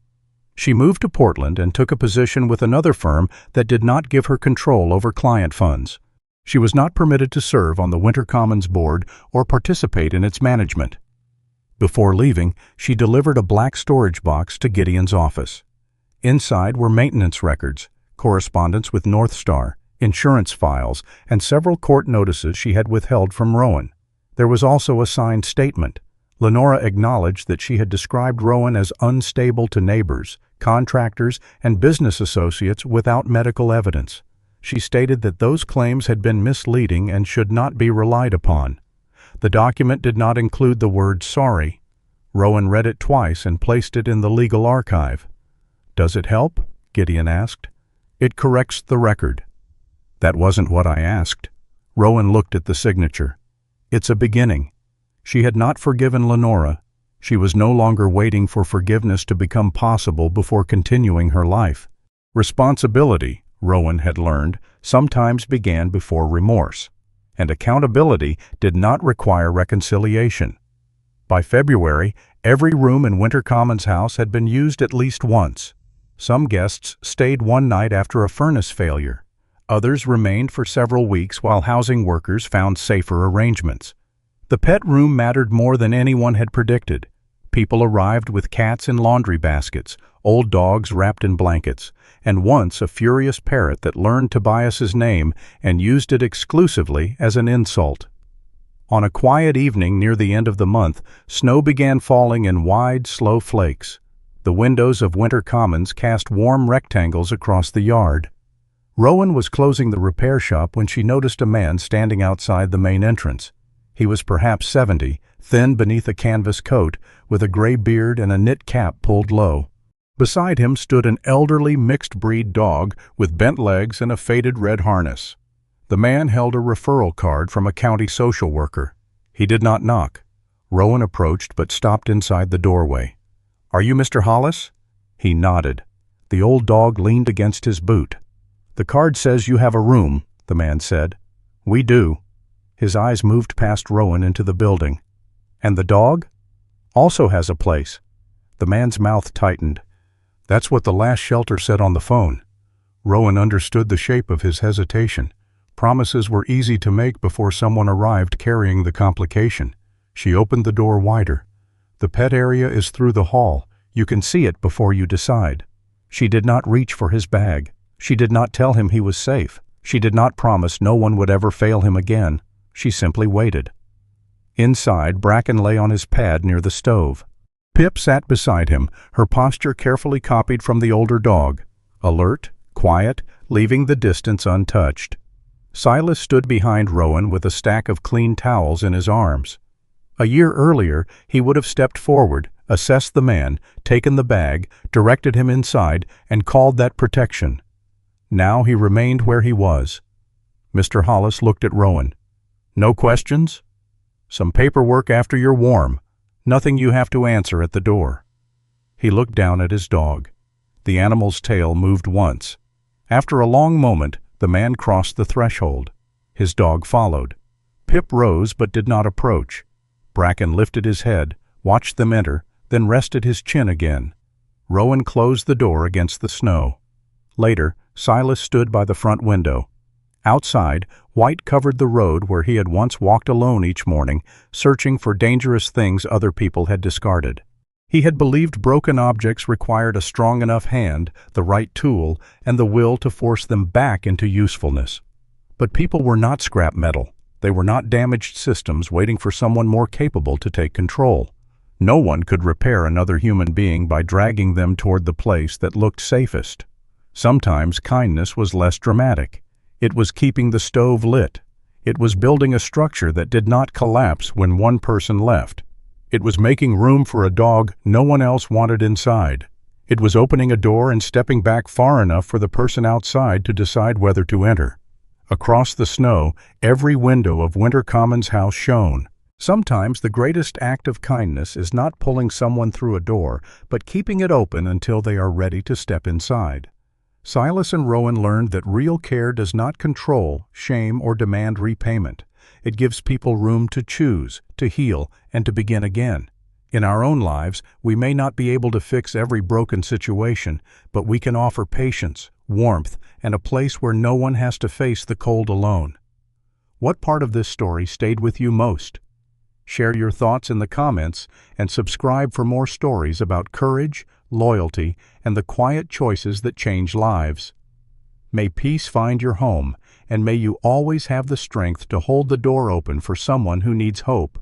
She moved to Portland and took a position with another firm that did not give her control over client funds. She was not permitted to serve on the Winter Commons board or participate in its management. Before leaving, she delivered a black storage box to Gideon's office. Inside were maintenance records, correspondence with North Star, insurance files, and several court notices she had withheld from Rowan. There was also a signed statement. Lenora acknowledged that she had described Rowan as unstable to neighbors, contractors, and business associates without medical evidence. She stated that those claims had been misleading and should not be relied upon. The document did not include the word sorry. Rowan read it twice and placed it in the legal archive. "Does it help?" Gideon asked. "It corrects the record." "That wasn't what I asked." Rowan looked at the signature. "It's a beginning." She had not forgiven Lenora. She was no longer waiting for forgiveness to become possible before continuing her life. Responsibility, Rowan had learned, sometimes began before remorse, and accountability did not require reconciliation. By February, every room in Winter Commons house had been used at least once. Some guests stayed one night after a furnace failure. Others remained for several weeks while housing workers found safer arrangements. The pet room mattered more than anyone had predicted. People arrived with cats in laundry baskets, old dogs wrapped in blankets, and once a furious parrot that learned Tobias's name and used it exclusively as an insult. On a quiet evening near the end of the month, snow began falling in wide, slow flakes. The windows of Winter Commons cast warm rectangles across the yard. Rowan was closing the repair shop when she noticed a man standing outside the main entrance. He was perhaps 70, thin beneath a canvas coat, with a gray beard and a knit cap pulled low. Beside him stood an elderly mixed-breed dog with bent legs and a faded red harness. The man held a referral card from a county social worker. He did not knock. Rowan approached but stopped inside the doorway. "Are you Mr. Hollis?" He nodded. The old dog leaned against his boot. "The card says you have a room," the man said. "We do." His eyes moved past Rowan into the building. "And the dog?" "Also has a place." The man's mouth tightened. "That's what the last shelter said on the phone." Rowan understood the shape of his hesitation. Promises were easy to make before someone arrived carrying the complication. She opened the door wider. "The pet area is through the hall. You can see it before you decide." She did not reach for his bag. She did not tell him he was safe. She did not promise no one would ever fail him again. She simply waited. Inside, Bracken lay on his pad near the stove. Pip sat beside him, her posture carefully copied from the older dog. Alert, quiet, leaving the distance untouched. Silas stood behind Rowan with a stack of clean towels in his arms. A year earlier, he would have stepped forward, assessed the man, taken the bag, directed him inside, and called that protection. Now he remained where he was. Mr. Hollis looked at Rowan. "No questions? Some paperwork after you're warm. Nothing you have to answer at the door." He looked down at his dog. The animal's tail moved once. After a long moment, the man crossed the threshold. His dog followed. Pip rose but did not approach. Bracken lifted his head, watched them enter, then rested his chin again. Rowan closed the door against the snow. Later, Silas stood by the front window. Outside, white covered the road where he had once walked alone each morning, searching for dangerous things other people had discarded. He had believed broken objects required a strong enough hand, the right tool, and the will to force them back into usefulness. But people were not scrap metal. They were not damaged systems waiting for someone more capable to take control. No one could repair another human being by dragging them toward the place that looked safest. Sometimes kindness was less dramatic. It was keeping the stove lit. It was building a structure that did not collapse when one person left. It was making room for a dog no one else wanted inside. It was opening a door and stepping back far enough for the person outside to decide whether to enter. Across the snow, every window of Winter Common's house shone. Sometimes the greatest act of kindness is not pulling someone through a door, but keeping it open until they are ready to step inside. Silas and Rowan learned that real care does not control, shame, or demand repayment. It gives people room to choose, to heal, and to begin again. In our own lives, we may not be able to fix every broken situation, but we can offer patience, warmth, and a place where no one has to face the cold alone. What part of this story stayed with you most? Share your thoughts in the comments and subscribe for more stories about courage, loyalty, and the quiet choices that change lives. May peace find your home, and may you always have the strength to hold the door open for someone who needs hope.